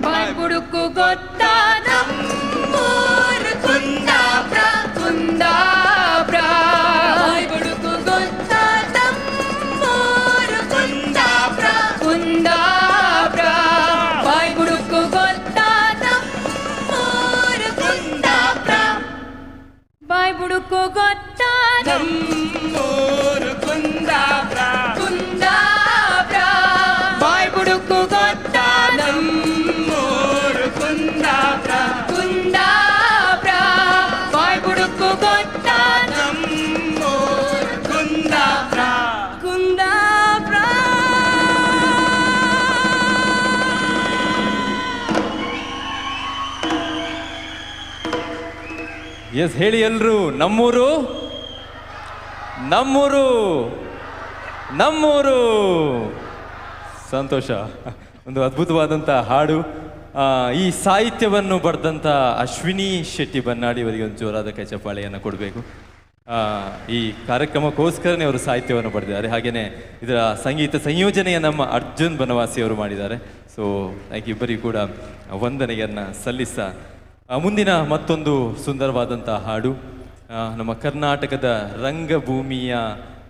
ಬಾಯ್ ಬುಡುಕು ಗೊತ್ತಾದ ನಮ್ಮೂರು ಕುಂದಾಪುರ ಕುಂದಾಬ್ರ ಬಾಯ್ ಬುಡುಕು ಗೊತ್ತಾದ ನಮ್ಮೂರು ಕುಂದಾಪುರ ಕುಂದಾಬ್ರ ಬಾಯ್ ಬುಡುಕು ಗೊತ್ತಾದ ನಮ್ಮೂರು ಕುಂದಾಪುರ ಬಾಯ್ ಬುಡುಕು ಗೊತ್ತಾದ ನಮ್ಮೂರು ಕುಂದಾಪುರ ಕುಂದಾಬ್ರ ಬಾಯ್ ಬುಡುಕು ಗೊತ್ತಾದ ನಮ್ಮೂರು ಕುಂದಾಪುರ ಕುಂದಾಬ್ರ ಬಾಯ್ ಬುಡುಕು ಗೊತ್ತಾದ ನಮ್ಮೂರು ಕುಂದಾಪುರ ಕುಂದಾಬ್ರ ಎಸ್ ಹೇಳಿ ಎಲ್ರು ನಮ್ಮೂರು ನಮ್ಮೂರು ನಮ್ಮೂರು ಸಂತೋಷ. ಒಂದು ಅದ್ಭುತವಾದಂಥ ಹಾಡು. ಈ ಸಾಹಿತ್ಯವನ್ನು ಬರೆದಂಥ ಅಶ್ವಿನಿ ಶೆಟ್ಟಿ ಬನ್ನಾಡಿ ಅವರಿಗೆ ಒಂದು ಜೋರಾದ ಕೈ ಚಪ್ಪಾಳೆಯನ್ನು ಕೊಡಬೇಕು. ಈ ಕಾರ್ಯಕ್ರಮಕ್ಕೋಸ್ಕರನೇ ಅವರು ಸಾಹಿತ್ಯವನ್ನು ಬರೆದಿದ್ದಾರೆ. ಹಾಗೆಯೇ ಇದರ ಸಂಗೀತ ಸಂಯೋಜನೆಯ ನಮ್ಮ ಅರ್ಜುನ್ ಬನವಾಸಿ ಅವರು ಮಾಡಿದ್ದಾರೆ. ಸೊ ಥ್ಯಾಂಕ್ ಇಬ್ಬರಿಗೂ ಕೂಡ ವಂದನೆಯನ್ನು ಸಲ್ಲಿಸ್ತಾ ಮುಂದಿನ ಮತ್ತೊಂದು ಸುಂದರವಾದಂಥ ಹಾಡು ನಮ್ಮ ಕರ್ನಾಟಕದ ರಂಗಭೂಮಿಯ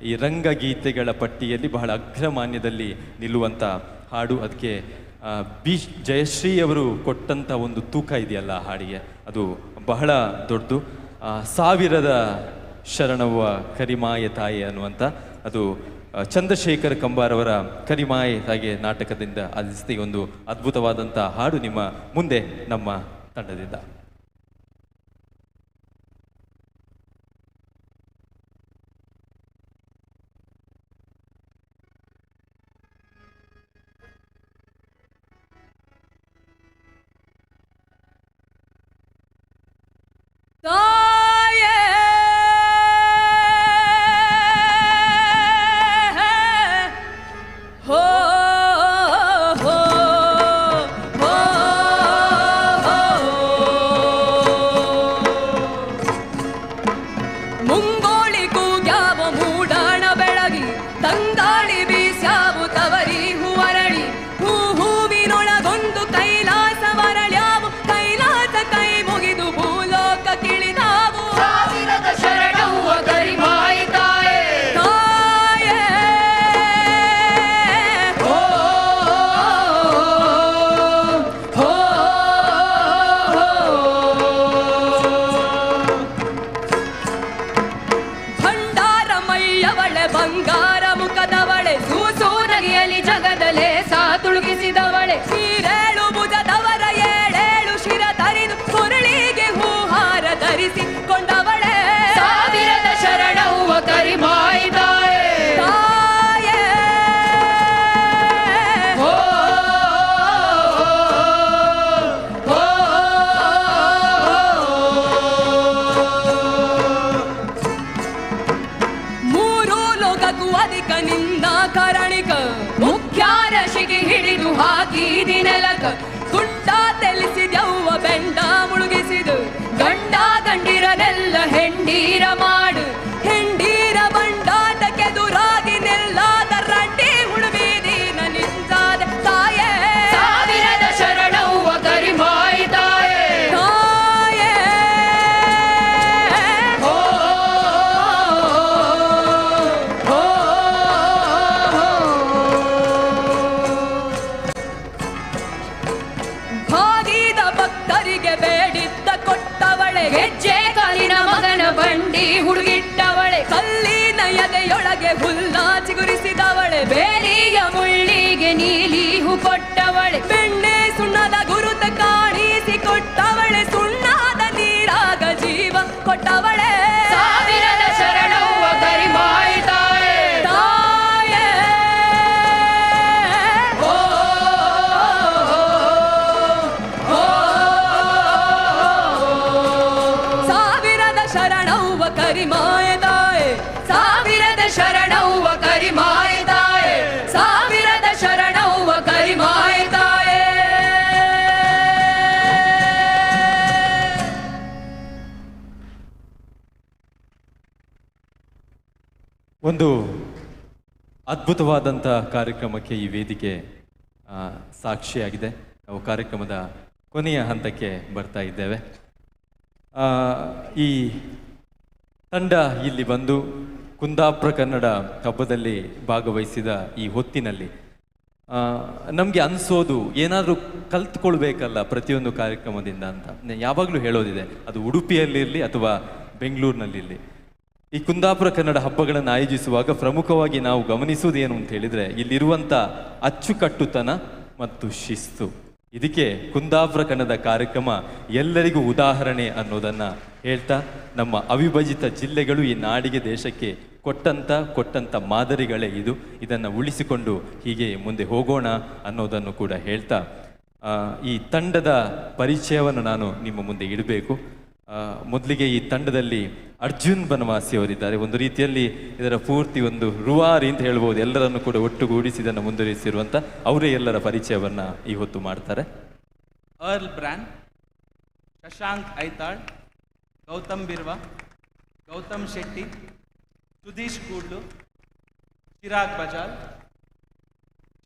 ಈ ರಂಗಗೀತೆಗಳ ಪಟ್ಟಿಯಲ್ಲಿ ಬಹಳ ಅಗ್ರಮಾನ್ಯದಲ್ಲಿ ನಿಲ್ಲುವಂಥ ಹಾಡು. ಅದಕ್ಕೆ ಬಿ ಜಯಶ್ರೀ ಅವರು ಕೊಟ್ಟಂಥ ಒಂದು ತೂಕ ಇದೆಯಲ್ಲ ಹಾಡಿಗೆ, ಅದು ಬಹಳ ದೊಡ್ಡದು. ಸಾವಿರದ ಶರಣವ್ವ ಕರಿಮಾಯ ತಾಯಿ ಅನ್ನುವಂಥ ಅದು ಚಂದ್ರಶೇಖರ್ ಕಂಬಾರವರ ಕರಿಮಾಯ್ ಹಾಗೆ ನಾಟಕದಿಂದ ಆದಿಸಿದ ಈ ಒಂದು ಅದ್ಭುತವಾದಂಥ ಹಾಡು ನಿಮ್ಮ ಮುಂದೆ ನಮ್ಮ ತಂಡದಿಂದ. ತಾಯೇ ಹೋ ಹೋ ಹೋ ಮುಂಗೋಳಿ ಕೂಗ್ಯಾವ ಮೂಡಾಣ ಬೆಳಗಿ ತಂಗಾಳಿ ಬೀಸ್ಯಾವು ತವರಿ ಹೂವರಳಿ ಹೂವಿನೊಳಗೊಂದು ಕೈಲಾಸ ಮರಳ್ಯಾವು ಕೈಲಾಸ ಕೈ ಮುಗಿದು ಭೂಲೋಕ ಕಿಳಿದಾವು ಸಾವಿರದ ಶರಣವ್ವ ಕರಿಮಾಯಿ ತಾಯೇ ತಾಯೇ ಹೋ ಹೋ ಭಂಡಾರಮಯ್ಯವಳೆ ಬಂಗಾರ ಮುಖದವಳೆ ಸೂಸೂನಗಿಯಲಿ ಜಗದಲೇ ಸಾತುಳುಗಿಸಿದವಳೆ ಸೀರೇಳು ಭುಜದವರ ಏಳೇಳು ಶಿರ ತರಿದು ಹುರುಳಿಗೆ ಹೂಹಾರ ಧರಿಸಿಕೊಂಡವಳೆ ಸಾವಿರದ ಶರಣವ್ವ ಕರಿಮಾಯಿ ತಾಯೇ ತಾಯೇ ಹೋ ಹೋ ಮೂರು ಲೋಕಕ್ಕೂ ಅಧಿಕ ನಿಂದ ಕರಣಿಕ ಮುಖ್ಯಾರ ಶಿಗಿ ಹಿಡಿದು ಹಾಕಿದಿ ನೆಲಕ ಗುಂಡ ತೆಲಿಸಿದ್ಯವ್ವ ಬೆಂಡ ಮುಳುಗಿಸಿದು ಗಂಡ ಗಂಡಿರನೆಲ್ಲ ಹೆಂಡೀರ ಮಾಡು ಹೆಂಡೀರ ಬಂಡಾಟಕ್ಕೆ ದುರಾಗಿ ನಿಲ್ಲಾದ ರಂಡಿ ಹುಡುವಿದೀನ ನಿಂತಾದ ತಾಯೇ ಸಾವಿರದ ಶರಣವ್ವ ಕರಿಮಾಯಿ ತಾಯೇ ತಾಯೇ ಹೋ ಹೋ ಭಾಗಿದ ಭಕ್ತರಿಗೆ ಬೇಡಿದ್ದ ಕೊಟ್ಟವಳೆ ಹೆಜ್ಜೆ ಕಾಲಿನ ಮಗನ ಬಂಡಿ ಹುಡುಗಿಟ್ಟವಳೆ ಕಲ್ಲಿನ ಎದೆಯೊಳಗೆ ಹುಲ್ಲ ಚಿಗುರಿಸಿದವಳೆ ಬೇಲಿಯ ಮುಳ್ಳಿಗೆ ನೀಲಿ ಹೂ ಕೊಟ್ಟವಳೆ ಬೆಣ್ಣೆ ಸುಣ್ಣದ ಗುರುತ ಕಾಣಿಸಿ ಕೊಟ್ಟವಳೆ ಸುಣ್ಣದ ನೀರಾಗ ಜೀವ ಕೊಟ್ಟವಳೆ ಸಾವಿರದ ಶರಣವ್ವ ಕರಿಮಾಯಿ ತಾಯೇ ತಾಯೇ ಹೋ ಹೋ ಸಾವಿರದ ಶರಣವ್ವ ಕರಿಮಾಯ ತಾಯೇ ಸಾವಿರದ ಶರಣವ್ವ ಕರಿಮಾಯ ತಾಯೇ ಸಾವಿರದ ಶರಣವ್ವ ಕರಿಮಾಯ ತಾಯೇ ಒಂದು ಅದ್ಭುತವಾದಂಥ ಕಾರ್ಯಕ್ರಮಕ್ಕೆ ಈ ವೇದಿಕೆ ಸಾಕ್ಷಿಯಾಗಿದೆ. ನಾವು ಕಾರ್ಯಕ್ರಮದ ಕೊನೆಯ ಹಂತಕ್ಕೆ ಬರ್ತಾ ಇದ್ದೇವೆ. ಈ ತಂಡ ಇಲ್ಲಿ ಬಂದು ಕುಂದಾಪುರ ಕನ್ನಡ ಹಬ್ಬದಲ್ಲಿ ಭಾಗವಹಿಸಿದ ಈ ಹೊತ್ತಿನಲ್ಲಿ ನಮಗೆ ಅನಿಸೋದು ಏನಾದರೂ ಕಲ್ತ್ಕೊಳ್ಬೇಕಲ್ಲ ಪ್ರತಿಯೊಂದು ಕಾರ್ಯಕ್ರಮದಿಂದ ಅಂತ ಯಾವಾಗಲೂ ಹೇಳೋದಿದೆ. ಅದು ಉಡುಪಿಯಲ್ಲಿರಲಿ ಅಥವಾ ಬೆಂಗಳೂರಿನಲ್ಲಿರಲಿ, ಈ ಕುಂದಾಪುರ ಕನ್ನಡ ಹಬ್ಬಗಳನ್ನು ಆಯೋಜಿಸುವಾಗ ಪ್ರಮುಖವಾಗಿ ನಾವು ಗಮನಿಸುವುದು ಏನು ಅಂತ ಹೇಳಿದರೆ ಇಲ್ಲಿರುವಂಥ ಅಚ್ಚುಕಟ್ಟುತನ ಮತ್ತು ಶಿಸ್ತು. ಇದಕ್ಕೆ ಕುಂದಾಪುರ ಕನ್ನಡ ಕಾರ್ಯಕ್ರಮ ಎಲ್ಲರಿಗೂ ಉದಾಹರಣೆ ಅನ್ನೋದನ್ನು ಹೇಳ್ತಾ, ನಮ್ಮ ಅವಿಭಜಿತ ಜಿಲ್ಲೆಗಳು ಈ ನಾಡಿಗೆ ದೇಶಕ್ಕೆ ಕೊಟ್ಟಂಥ ಮಾದರಿಗಳೇ ಇದು. ಇದನ್ನು ಉಳಿಸಿಕೊಂಡು ಹೀಗೆ ಮುಂದೆ ಹೋಗೋಣ ಅನ್ನೋದನ್ನು ಕೂಡ ಹೇಳ್ತಾ, ಈ ತಂಡದ ಪರಿಚಯವನ್ನು ನಾನು ನಿಮ್ಮ ಮುಂದೆ ಇಡಬೇಕು. ಮೊದಲಿಗೆ ಈ ತಂಡದಲ್ಲಿ ಅರ್ಜುನ್ ಬನವಾಸಿ ಅವರಿದ್ದಾರೆ. ಒಂದು ರೀತಿಯಲ್ಲಿ ಇದರ ಪೂರ್ತಿ ಒಂದು ರೂವಾರಿ ಅಂತ ಹೇಳ್ಬೋದು. ಎಲ್ಲರನ್ನು ಕೂಡ ಒಟ್ಟುಗೂಡಿಸಿ ಇದನ್ನು ಮುಂದುವರಿಸಿರುವಂಥ ಅವರೇ ಎಲ್ಲರ ಪರಿಚಯವನ್ನು ಈ ಹೊತ್ತು ಮಾಡ್ತಾರೆ. ಅರ್ಲ್ ಬ್ರ್ಯಾನ್, ಶಶಾಂಕ್ ಐತಾಳ್, ಗೌತಮ್ ಬಿರ್ವಾ, ಗೌತಮ್ ಶೆಟ್ಟಿ, ಸುಧೀಶ್ ಕೂಡ್ಲು, ಚಿರಾಗ್ ಬಜಾಲ್,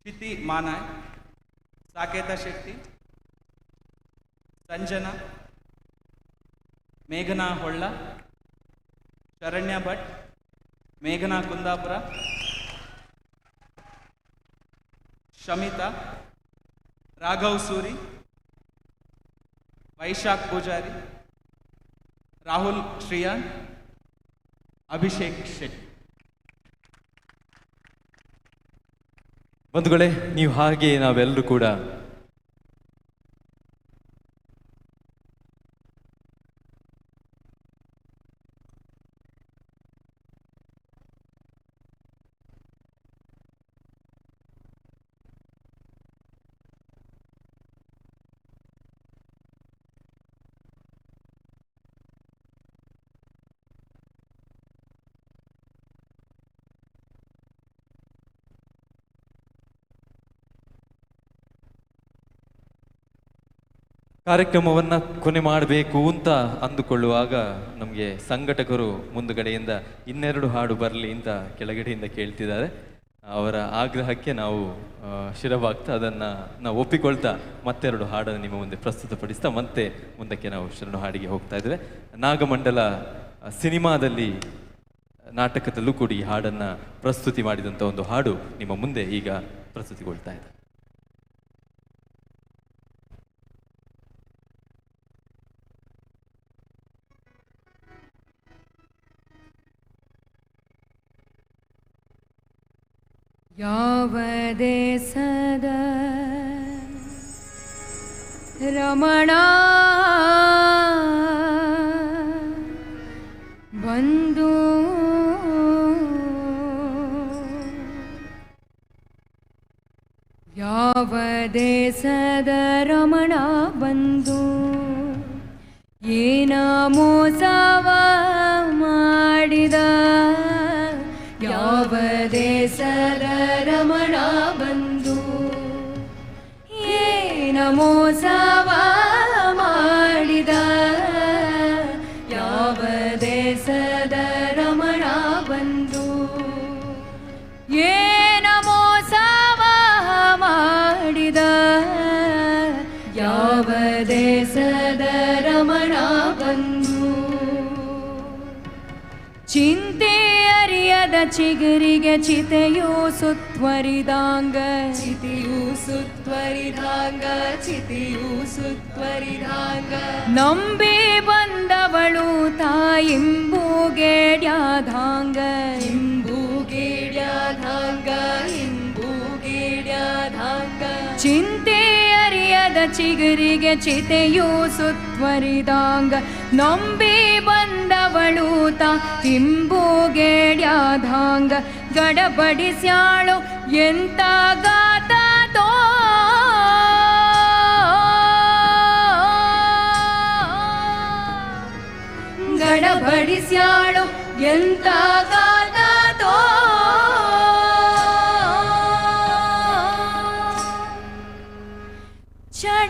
ಶಿತಿ ಮಾನಾಯ್, ಸಾಕೇತ ಶೆಟ್ಟಿ, ಸಂಜನಾ, ಮೇಘನಾ ಹೊಳ್ಳ, ಶರಣ್ಯ ಭಟ್, ಮೇಘನಾ ಕುಂದಾಪುರ, ಶಮಿತಾ, ರಾಘವ್ ಸೂರಿ, ವೈಶಾಖ್ ಪೂಜಾರಿ, ರಾಹುಲ್ ಶ್ರಿಯಾನ್, ಅಭಿಷೇಕ್ ಶೆಟ್ಟಿ. ಬಂಧುಗಳೇ, ನೀವು ಹಾಗೆ ನಾವೆಲ್ಲರೂ ಕೂಡ ಕಾರ್ಯಕ್ರಮವನ್ನು ಕೊನೆ ಮಾಡಬೇಕು ಅಂತ ಅಂದುಕೊಳ್ಳುವಾಗ ನಮಗೆ ಸಂಘಟಕರು ಮುಂದುಗಡೆಯಿಂದ ಇನ್ನೆರಡು ಹಾಡು ಬರಲಿ ಅಂತ ಕೆಳಗಡೆಯಿಂದ ಕೇಳ್ತಿದ್ದಾರೆ. ಅವರ ಆಗ್ರಹಕ್ಕೆ ನಾವು ಶಿರವಾಗ್ತಾ ಅದನ್ನು ನಾವು ಒಪ್ಪಿಕೊಳ್ತಾ ಮತ್ತೆರಡು ಹಾಡನ್ನು ನಿಮ್ಮ ಮುಂದೆ ಪ್ರಸ್ತುತಪಡಿಸ್ತಾ ಮತ್ತೆ ಮುಂದಕ್ಕೆ ನಾವು ಶರಣು ಹಾಡಿಗೆ ಹೋಗ್ತಾ ಇದ್ದೇವೆ. ನಾಗಮಂಡಲ ಸಿನಿಮಾದಲ್ಲಿ ನಾಟಕದಲ್ಲೂ ಕೂಡ ಈ ಹಾಡನ್ನು ಪ್ರಸ್ತುತಿ ಮಾಡಿದಂಥ ಒಂದು ಹಾಡು ನಿಮ್ಮ ಮುಂದೆ ಈಗ ಪ್ರಸ್ತುತಿಗೊಳ್ತಾ ಇದೆ. ಯಾವ ದೇಶದ ರಮಣ ಬಂದು ಯಾವ ದೇಶದ ರಮಣ ಬಂದು ಏನ ಮೋಸವ ಮಾಡಿದ ಯಾವ ದೇಶದ ರಮಣ ಬಂದು ಏನ ಮೋಸವ ಮಾಡಿದ ಯಾವ ದೇಶದ ರಮಣ ಬಂದು ಏನ ಮೋಸವ ಮಾಡಿದ ಯಾವ ದೇಶದ ರಮಣ ಬಂದು ಚಿಂತೆ ಅರಿಯದ ಚಿಗುರಿಗೆ ಚಿತೆಯು ಸುತ್ತುವರಿದಾಂಗ ಚಿತೆಯು ಸುತ್ತುವರಿದಾಂಗ ಚಿತೆಯು ಸುತ್ತುವರಿದಾಂಗ ನಂಬಿ ಬಂದವಳು ತಾಯಿಂಬುಗೇಡ್ಯಾಧಾಂಗ ಇಂಬುಗೇಡ್ಯಾಧಾಂಗ ಇಂಬುಗೇಡ್ಯಾಧಾಂಗ ಚಿಂತೆ ಅರಿಯದ ಚಿಗುರಿಗೆ ಚಿತೆಯು ಸುತ್ತುವರಿದಾಂಗ ನಂಬಿ ಬಂದವಳು ಇಂಬುಗೇಡ್ಯಾಧಾಂಗ ಗಡಬಡಿಸ್ಯಾಳು ಎಂತ ಗಾತೋ ಗಡಬಡಿಸ್ಯಾಳು ಎಂತ ಗಾತೋ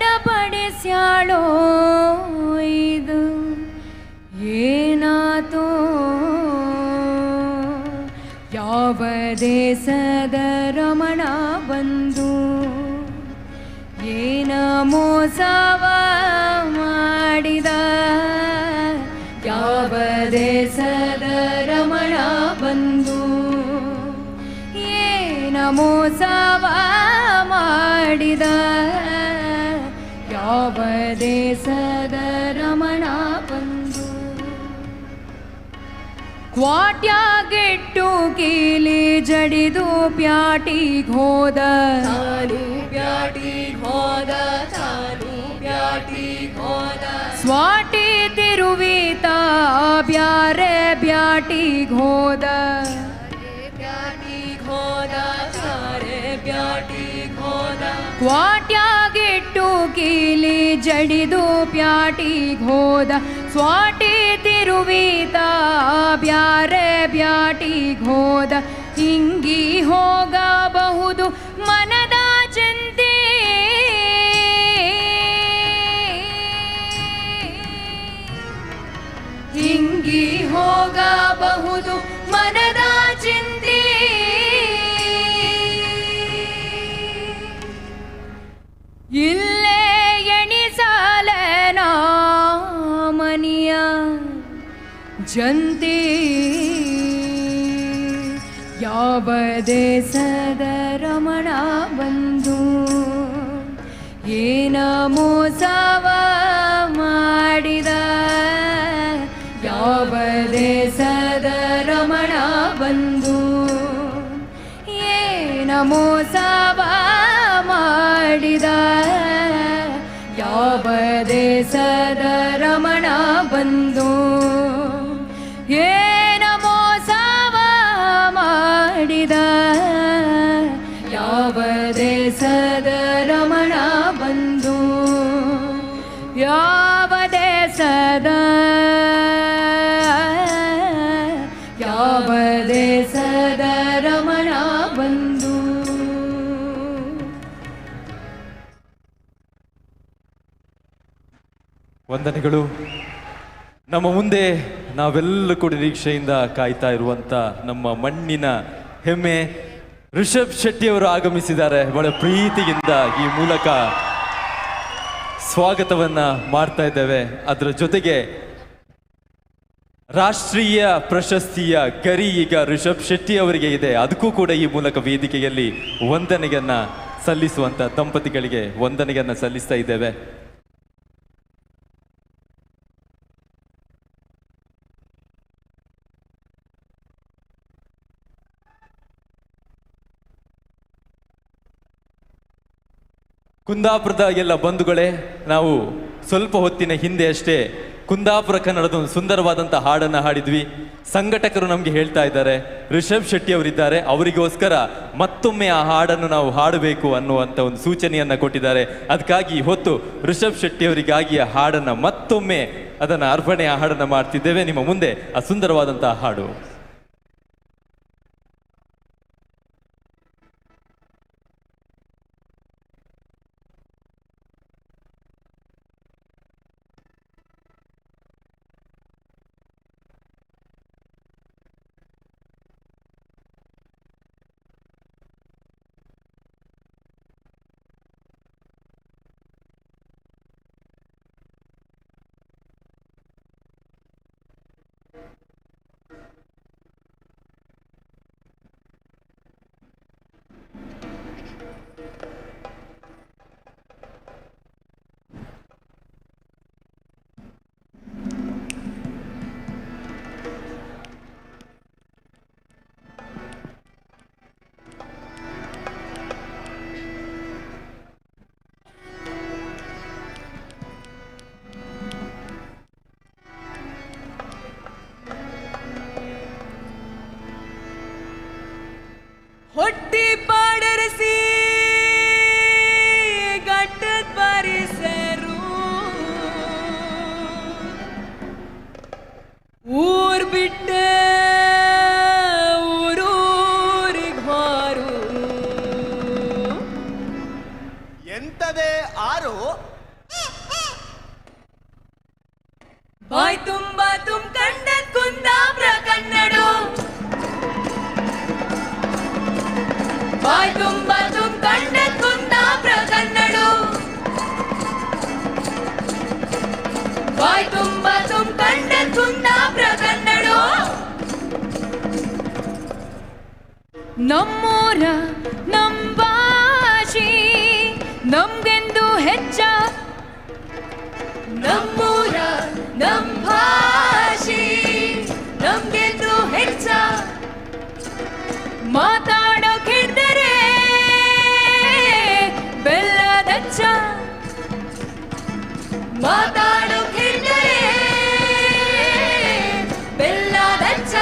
ಚಡಬಡಿಸ್ಯಾಳೋ ಇದು ಏನಾತೋ ಯಾವ ದೇಶದ ರಮಣ ಬಂದು ಏನ ಮೋಸವ ಮಾಡಿದ ಯಾವ ದೇಶದ ರಮಣ ಬಂದು ಏನ ಮೋಸವ ಮಾಡಿದ ಯಾವ ದೇಶದ ರಮಣ ಬಂದು ಕ್ವಾಟ್ಯಾಗೆಟ್ಟು ಕೀಲಿ ಜಡಿದು ಪ್ಯಾಟಿಗ್ ಹೋದ ತಾನು ಪ್ಯಾಟಿಗ್ ಹೋದ ತಾನು ಪ್ಯಾಟಿಗ್ ಹೋದ ಸ್ವಾಟಿ ತಿರುವಿತ ಬ್ಯಾರೆ ಬ್ಯಾಟಿಗ್ ಹೋದ ಬ್ಯಾಟಿಗ್ ಹೋದ ಸಾರೆ ಬ್ಯಾಟಿಗ್ ಹೋದ ಕ್ವಾಟ್ಯಾಗೆಟ್ಟು ಕೀಲಿ ಜಡಿದು ಪ್ಯಾಟಿಗ್ ಹೋದ ಸ್ವಾಟಿ ತಿರುವಿತ ಬ್ಯಾರೆ ಬ್ಯಾಟಿಗ್ ಹೋದ ಹಿಂಗಿ ಹೋಗಬಹುದು ಮನದ ಚಿಂತೆ ಹಿಂಗಿ ಹೋಗಬಹುದು ಮನದ ಚಿಂತೆ ಇಲ್ಲೇ ಎಣಿಸಲನ ಮನಿಯ ಜಂತೆ ಯಾವ ದೇಶದ ರಮಣ ಬಂದು ಏನ ಮೋಸವ ಮಾಡಿದ ಯಾವ ದೇಶದ ರಮಣ ಬಂದು ಏನ ಏನ ಮೋಸವ ಮಾಡಿದ ಯಾವ ದೇಶದ ರಮಣ ಬಂದು ಏನ ಮೋಸವ ಮಾಡಿದ ಯಾವ ದೇಶದ ರಮಣ ಬಂದು ಯಾವ ದೇಶದ ರಮಣ ಬಂದು. ವಂದನೆಗಳು. ನಮ್ಮ ಮುಂದೆ ನಾವೆಲ್ಲ ಕೂಡ ನಿರೀಕ್ಷೆಯಿಂದ ಕಾಯ್ತಾ ಇರುವಂತ ನಮ್ಮ ಮಣ್ಣಿನ ಹೆಮ್ಮೆ ರಿಷಬ್ ಶೆಟ್ಟಿ ಅವರು ಆಗಮಿಸಿದ್ದಾರೆ. ಬಹಳ ಪ್ರೀತಿಯಿಂದ ಈ ಮೂಲಕ ಸ್ವಾಗತವನ್ನ ಮಾಡ್ತಾ ಇದ್ದೇವೆ. ಅದರ ಜೊತೆಗೆ ರಾಷ್ಟ್ರೀಯ ಪ್ರಶಸ್ತಿಯ ಗರಿ ಈಗ ರಿಷಬ್ ಶೆಟ್ಟಿ ಅವರಿಗೆ ಇದೆ. ಅದಕ್ಕೂ ಕೂಡ ಈ ಮೂಲಕ ವೇದಿಕೆಯಲ್ಲಿ ವಂದನೆಯನ್ನ ಸಲ್ಲಿಸುವಂತ ದಂಪತಿಗಳಿಗೆ ವಂದನೆಯನ್ನ ಸಲ್ಲಿಸ್ತಾ ಇದ್ದೇವೆ. ಕುಂದಾಪುರದ ಎಲ್ಲ ಬಂಧುಗಳೇ, ನಾವು ಸ್ವಲ್ಪ ಹೊತ್ತಿನ ಹಿಂದೆ ಅಷ್ಟೇ ಕುಂದಾಪುರ ಕನ್ನಡದ ಒಂದು ಸುಂದರವಾದಂಥ ಹಾಡನ್ನು ಹಾಡಿದ್ವಿ. ಸಂಘಟಕರು ನಮಗೆ ಹೇಳ್ತಾ ಇದ್ದಾರೆ, ರಿಷಬ್ ಶೆಟ್ಟಿ ಅವರಿದ್ದಾರೆ, ಅವರಿಗೋಸ್ಕರ ಮತ್ತೊಮ್ಮೆ ಆ ಹಾಡನ್ನು ನಾವು ಹಾಡಬೇಕು ಅನ್ನುವಂಥ ಒಂದು ಸೂಚನೆಯನ್ನು ಕೊಟ್ಟಿದ್ದಾರೆ. ಅದಕ್ಕಾಗಿ ಹೊತ್ತು ರಿಷಬ್ ಶೆಟ್ಟಿ ಅವರಿಗಾಗಿ ಆ ಹಾಡನ್ನು ಮತ್ತೊಮ್ಮೆ ಅದನ್ನು ಅರ್ಪಣೆ ಆ ಹಾಡನ್ನು ಮಾಡ್ತಿದ್ದೇವೆ. ನಿಮ್ಮ ಮುಂದೆ ಆ ಸುಂದರವಾದಂತಹ ಹಾಡು. ಹೊಟ್ಟಿ ಪಾಡರಿಸಿ ಗಟ್ಟದ ಪರಿಸರು ಊರ್ ಬಿಟ್ಟ ಊರೂರಿಗೆ ಮಾರು ಎಂತದೇ ಆರು ಬಾಯ್ ತುಂಬ ಕಂಡ ಕುಂದಾಪುರ ಕನ್ನಡ ಬಾಯ್ ತುಂಬ ಕಂಡ ಕುಂದಾಪುರ ಕನ್ನಡ ಬಾಯ್ ತುಂಬ ಕಂಡ ಕುಂದಾಪುರ ಕನ್ನಡ ನಮ್ಮೂರ ನಮ್ ಭಾಷೆ ನಮ್ಗೆಂದು ಹೆಚ್ಚ ನಮ್ಮೂರ ನಮ್ ಭಾಷೆ ನಮ್ಗೆಂದು ಹೆಚ್ಚ ಮಾತಾಡೋಕ್ ಹಿಡ್ದರೆ ಬೆಲ್ಲದಚ್ಚ ಮಾತಾಡೋಕ್ ಹಿಡ್ದರೆ ಬೆಲ್ಲದಚ್ಚ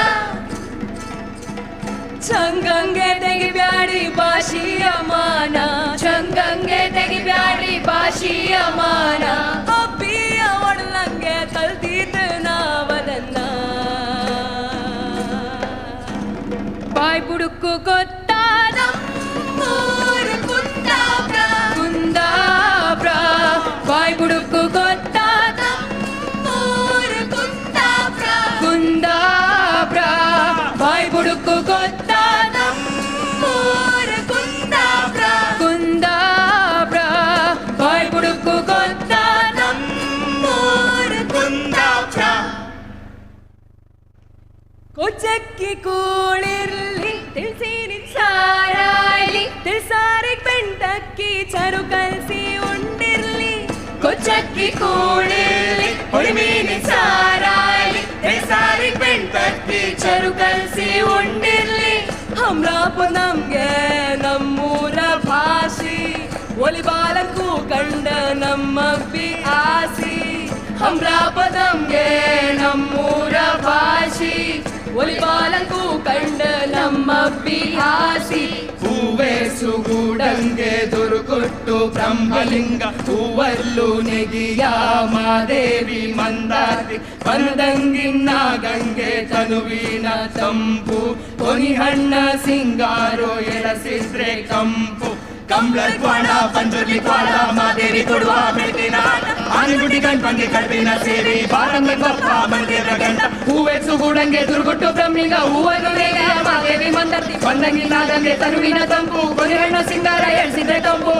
ಚಂಗಂಗೆ ತೆಗಿಬ್ಯಾಡಿ ಭಾಷೆಯ ಮಾನ ಚಂಗಂಗೆ ತೆಗಿಬ್ಯಾಡಿ ಭಾಷೆಯ ಮಾನ ಅಪ್ಪಿಯ ಒಡಲಂಗೆ ಕಲ್ತಿದ್ದು ನಾವದನ್ನ ಬಾಯ್ ಬುಡುಕು ಗೊತ್ತಾದ ಕುಂದಾಪುರ ಕುಂದಾಪುರ ಬಾಯ್ ಬುಡುಕು ಗೊತ್ತಾದ ಕುಂದಾಪುರ ಕುಂದಾಪುರ ಬಾಯ್ ಬುಡುಕು ಗೊತ್ತಾದ ಕುಂದಾಪುರ ಕುಂದಾಪುರ ಬಾಯ್ ಬುಡುಕು ಗೊತ್ತಾದ ಕುಂದಾಪುರ ಕೊಚ್ಚಕ್ಕಿ ಕೂಳಿರ್ಲಿ ತಿಳಿಸಿ ಸಾರಾಯ್ಲಿ ತಿಳಿಸಾರಿಗೆ ಬೆಂಟಕ್ಕಿ ಚರು ಕಲ್ಸಿ ಉಂಡಿರ್ಲಿ ಕೊಚ್ಚಕ್ಕಿ ಕೂಳಿರ್ಲಿ ಹೊಳಿಮೀನಿ ಸಾರಾಯ್ಲಿ ತಿಳಿಸಾರಿಗೆ ಬೆಂಟಕ್ಕಿ ಚರು ಕಲ್ಸಿ ಉಂಡಿರ್ಲಿ ಹಮ್ರಾಪು ನಮ್ಗೆ ನಮ್ಮ ನಮ್ಮೂರ ಭಾಷಿ ಒಲಿಬಾಲಂಗೂ ಕಂಡ ನಮ್ಮ ಬಿಹಾಸಿ ಹೂವೆ ಸುಗೂಡಂಗೆ ದುರುಗುಟ್ಟು ಬ್ರಹ್ಮಲಿಂಗ ಹೂವಲ್ಲು ನೆಗಿಯ ಮಾದೇವಿ ಮಂದಾತಿ ಬಂದಂಗಿನ್ನ ಗಂಗೆ ತನುವಿನ ತಂಪು ಕೊನಿಹಣ್ಣ ಸಿಂಗಾರೋ ಎಳಸಿದ್ರೆ ಕಂಪು ಕಂಬ್ಳಕ್ವಾಡ ಪಂಜುರ್ಲಿ ಕ್ವಾಡ ಮಾದೇವಿ ಕೊಡುವ ಬೆಳಕಿನ ಆನೆಗುಡ್ಡಿ ಗಂಟಂಗೆ ಕಡ್ಬಿನ ಸೇರಿ ಬಾರಂಗೆ ಬಪ್ಪ ಮಂದಿರ ಗಂಟ ಹೂವೆ ಸುಗೂಡಂಗೆ ದುರ್ಗುಟ್ಟು ಬ್ರಹ್ಮಿಂಗ ಹೂವನ್ನು ನೇಗಿಯ ಮಾದೇವಿ ಮಂದರ್ತಿ ಬಂದಂಗಿಲ್ಲ ಗಂಗೆ ತನುವಿನ ತಂಪು ಕೊನೆಹಣ್ಣ ಸಿಂಗಾರ ಎಳ್ಸಿದ್ರೆ ಕಂಪು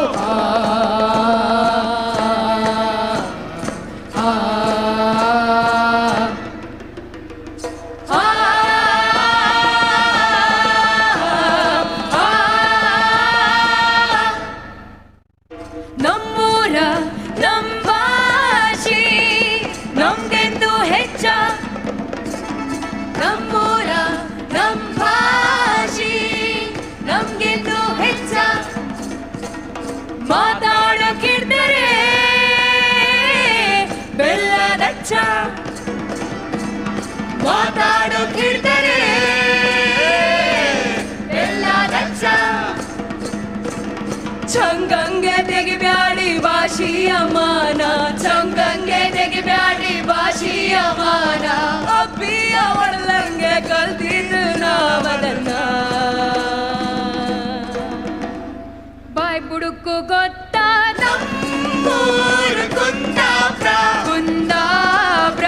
ಮಾತಾಡಕ್ಕಿಡ್ದರೆ ಬೆಲ್ಲದಚ್ಚ ಮಾತಾಡಕ್ಕಿಡ್ದರೆ ಬೆಲ್ಲದಚ್ಚ ಚಂಗಂಗೆ ತೆಗಿಬ್ಯಾಡಿ ಭಾಷಿಯ ಮಾನ ಚಂಗಂಗೆ ತೆಗಿಬ್ಯಾಡಿ ಭಾಷಿಯ ಮಾನ ಅಬ್ಬಿಯ ಒಳ್ಳಂಗೆ ಕಲ್ತಿದ್ದು ನಾವದನ್ನ ಬಾಯ್ ಬುಡುಕು ಗೊತ್ತಾ ನಮ್ಮೂರು ಕುಂದಾಬ್ರ ಕುಂದಾಬ್ರ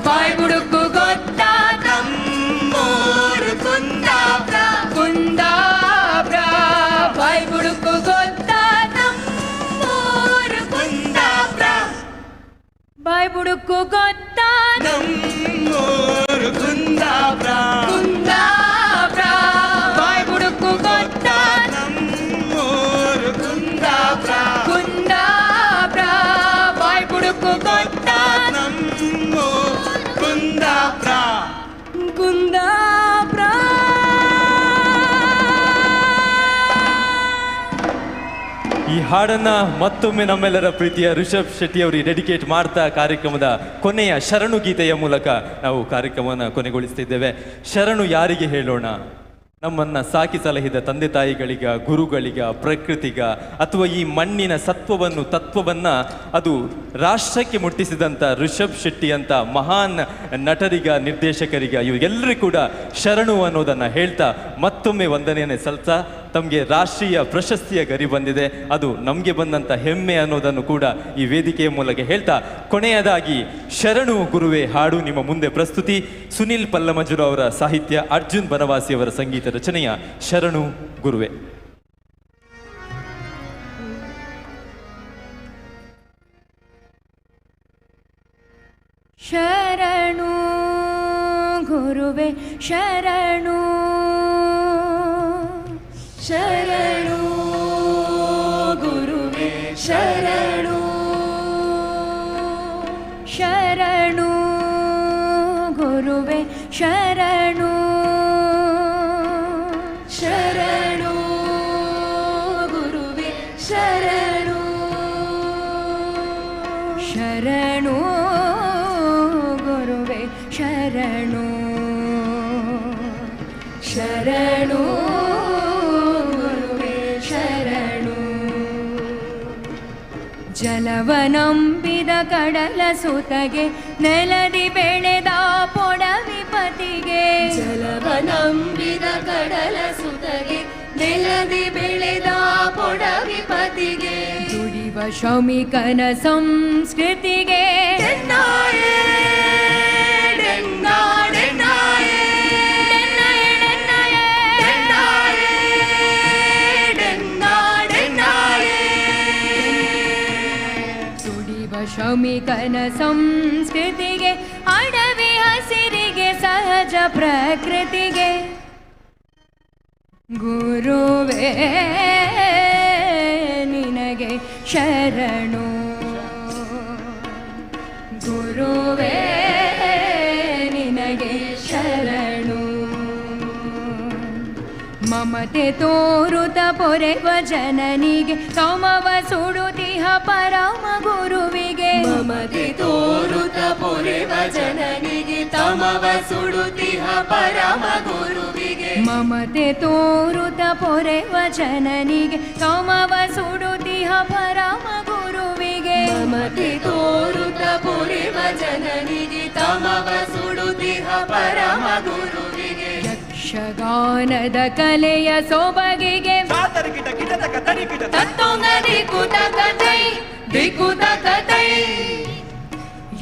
ಬಾಯ್ ಬುಡುಕು ಗೊತ್ತಾ ನಮ್ಮೂರು ಕುಂದಾಬ್ರ ಕುಂದಾಬ್ರ ಬಾಯ್ ಬುಡುಕು ಗೊತ್ತಾ ನಮ್ಮೂರು ಕುಂದಾಬ್ರ ಬಾಯ್ ಬುಡುಕು ಗೊತ್ತಾ ನಮ್ಮೂರು ಕುಂದಾಬ್ರ ಕುಂದಾಬ್ರ ಬಾಯ್ ಬುಡುಕು ಗೊತ್ತಾ ಕುಂದಾಬ್ರ ಬಾಯ್ ಬುಡುಕು ಗೊತ್ತಾ ಕುಂದಾಬ್ರ ಕುಂದಾಬ್ರ ಈ ಹಾಡನ್ನ ಮತ್ತೊಮ್ಮೆ ನಮ್ಮೆಲ್ಲರ ಪ್ರೀತಿಯ ರಿಷಬ್ ಶೆಟ್ಟಿ ಅವರಿಗೆ ಡೆಡಿಕೇಟ್ ಮಾಡ್ತಾ ಕಾರ್ಯಕ್ರಮದ ಕೊನೆಯ ಶರಣು ಗೀತೆಯ ಮೂಲಕ ನಾವು ಕಾರ್ಯಕ್ರಮವನ್ನು ಕೊನೆಗೊಳಿಸ್ತಿದ್ದೇವೆ. ಶರಣು ಯಾರಿಗೆ ಹೇಳೋಣ? ನಮ್ಮನ್ನ ಸಾಕಿ ಸಲಹಿದ ತಂದೆ ತಾಯಿಗಳಿಗ, ಗುರುಗಳಿಗ, ಪ್ರಕೃತಿಗ, ಅಥವಾ ಈ ಮಣ್ಣಿನ ಸತ್ವವನ್ನು ತತ್ವವನ್ನ ಅದು ರಾಷ್ಟ್ರಕ್ಕೆ ಮುಟ್ಟಿಸಿದಂಥ ರಿಷಬ್ ಶೆಟ್ಟಿ ಅಂತ ಮಹಾನ್ ನಟರಿಗ, ನಿರ್ದೇಶಕರಿಗ, ಇವರಿಗೆಲ್ಲರಿಗೂ ಕೂಡ ಶರಣು ಅನ್ನೋದನ್ನ ಹೇಳ್ತಾ ಮತ್ತೊಮ್ಮೆ ವಂದನೆಯನ್ನೇ ಸಲ್ತಾ ತಮಗೆ ರಾಷ್ಟ್ರೀಯ ಪ್ರಶಸ್ತಿಯ ಗರಿ ಬಂದಿದೆ, ಅದು ನಮಗೆ ಬಂದಂಥ ಹೆಮ್ಮೆ ಅನ್ನೋದನ್ನು ಕೂಡ ಈ ವೇದಿಕೆಯ ಮೂಲಕ ಹೇಳ್ತಾ ಕೊನೆಯದಾಗಿ ಶರಣು ಗುರುವೆ ಹಾಡು ನಿಮ್ಮ ಮುಂದೆ ಪ್ರಸ್ತುತಿ. ಸುನಿಲ್ ಪಲ್ಲಮಂಜುರು ಅವರ ಸಾಹಿತ್ಯ, ಅರ್ಜುನ್ ಬನವಾಸಿ ಅವರ ಸಂಗೀತ ರಚನೆಯ ಶರಣು ಗುರುವೆ. ಶರಣು ಗುರುವೆ ಶರಣು ಶರಣು ಗುರುವೆ ಶರಣು ಶರಣು ಗುರುವೆ ಶರಣು ಶರಣು ಗುರುವೆ ಶರಣು ಶರಣು ಗುರುವೆ ಶರಣು ಶರಣು ಗುರುವೆ ಶರಣು ಜಲವನಂಬಿದ ಕಡಲ ಸುತಗೆ ನೆಲದಿ ಬೆಳೆದ ಪೊಡವಿಪತಿಗೆ ಜಲವನಂಬಿದ ಕಡಲ ಸುತಗೆ ನೆಲದಿ ಬೆಳೆದ ಪೊಡವಿಪತಿಗೆ ದುಡಿವ ಶ್ರಮಿಕನ ಸಂಸ್ಕೃತಿಗೆ ಶ್ರಮಿಕನ ಸಂಸ್ಕೃತಿಗೆ ಅಡವಿ ಹಸಿರಿಗೆ ಸಹಜ ಪ್ರಕೃತಿಗೆ ಗುರುವೇ ನಿನಗೆ ಶರಣು ಗುರುವೇ ನಿನಗೆ ಶರಣು ಮಮ ಮಮತೆ ತೋರುತ ಪೊರೆವ ಜನನಿಗೆ ತಮವ ಸುಡುತಿಹ ಪರಮ ಗುರುವಿಗೆ ಮಮತೆ ತೋರುತ ಪೊರೆವ ಜನನಿಗೆ ತಮವ ಸುಡುತಿಹ ಪರಮ ಗುರುವಿಗೆ ಮಮತೆ ತೋರುತ ಪೊರೆವ ಜನನಿಗೆ ತಮವ ಸುಡುತಿಹ ಪರಮ ಗುರುವಿಗೆ ಮಮತೆ ತೋರುತ ಪೊರೆವ ಜನನಿಗೆ ತಮವ ಸುಡುತಿಹ ಪರಮ ಗುರುವಿಗೆ ಯಕ್ಷಗಾನದ ಕಲೆಯ ಸೊಬಗಿಗೆ ತತ್ತೊಂಗ ದಿಕ್ಕುತ ಕಥೈ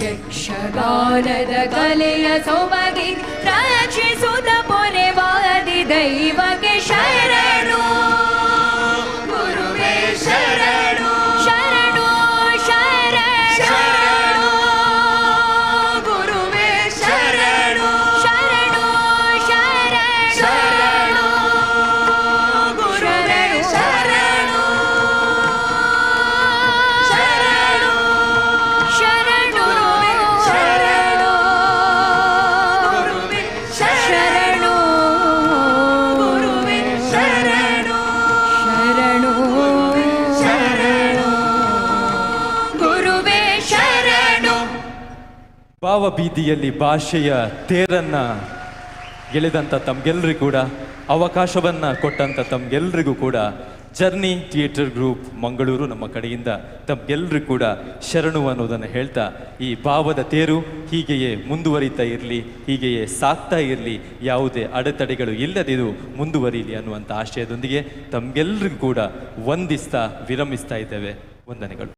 ಯಕ್ಷಗಾನದ ಕಲೆಯ ಸೊಬಗಿಗೆ ರಕ್ಷಿಸುತ್ತ ಪೊರೆವಾದಿ ದೈವಕ್ಕೆ ಶರಣು ಗುರುವೇ ಶರಣು ಶರಣು ಶರಣು ಗುರುವೇ ಶರಣು ಶರಣು ಶರಣು ಗುರುವೇ ಶರಣು ಶರಣು ಶರಣು ಶರಣು ಗುರುವೇ ಶರಣು ಗುರುವೇ ಶರಣು ಶರಣು ಗುರುವೇ ಶರಣು. ಭಾವಬೀದಿಯಲ್ಲಿ ಭಾಷೆಯ ತೇರನ್ನ ಎಳೆದಂಥ ತಮ್ಗೆಲ್ರಿಗೂ ಕೂಡ ಅವಕಾಶವನ್ನ ಕೊಟ್ಟಂಥ ತಮ್ಗೆಲ್ರಿಗೂ ಕೂಡ ಜರ್ನಿ ಥಿಯೇಟರ್ ಗ್ರೂಪ್ ಮಂಗಳೂರು ನಮ್ಮ ಕಡೆಯಿಂದ ತಮ್ಗೆಲ್ರಿಗೂ ಕೂಡ ಶರಣು ಅನ್ನೋದನ್ನು ಹೇಳ್ತಾ ಈ ಭಾವದ ತೇರು ಹೀಗೆಯೇ ಮುಂದುವರಿತಾ ಇರಲಿ, ಹೀಗೆಯೇ ಸಾಕ್ತಾ ಇರಲಿ, ಯಾವುದೇ ಅಡೆತಡೆಗಳು ಇಲ್ಲದಿದು ಮುಂದುವರಿಯಲಿ ಅನ್ನುವಂಥ ಆಶಯದೊಂದಿಗೆ ತಮ್ಗೆಲ್ರಿಗೂ ಕೂಡ ವಂದಿಸ್ತಾ ವಿರಮಿಸ್ತಾ ಇದ್ದೇವೆ. ವಂದನೆಗಳು.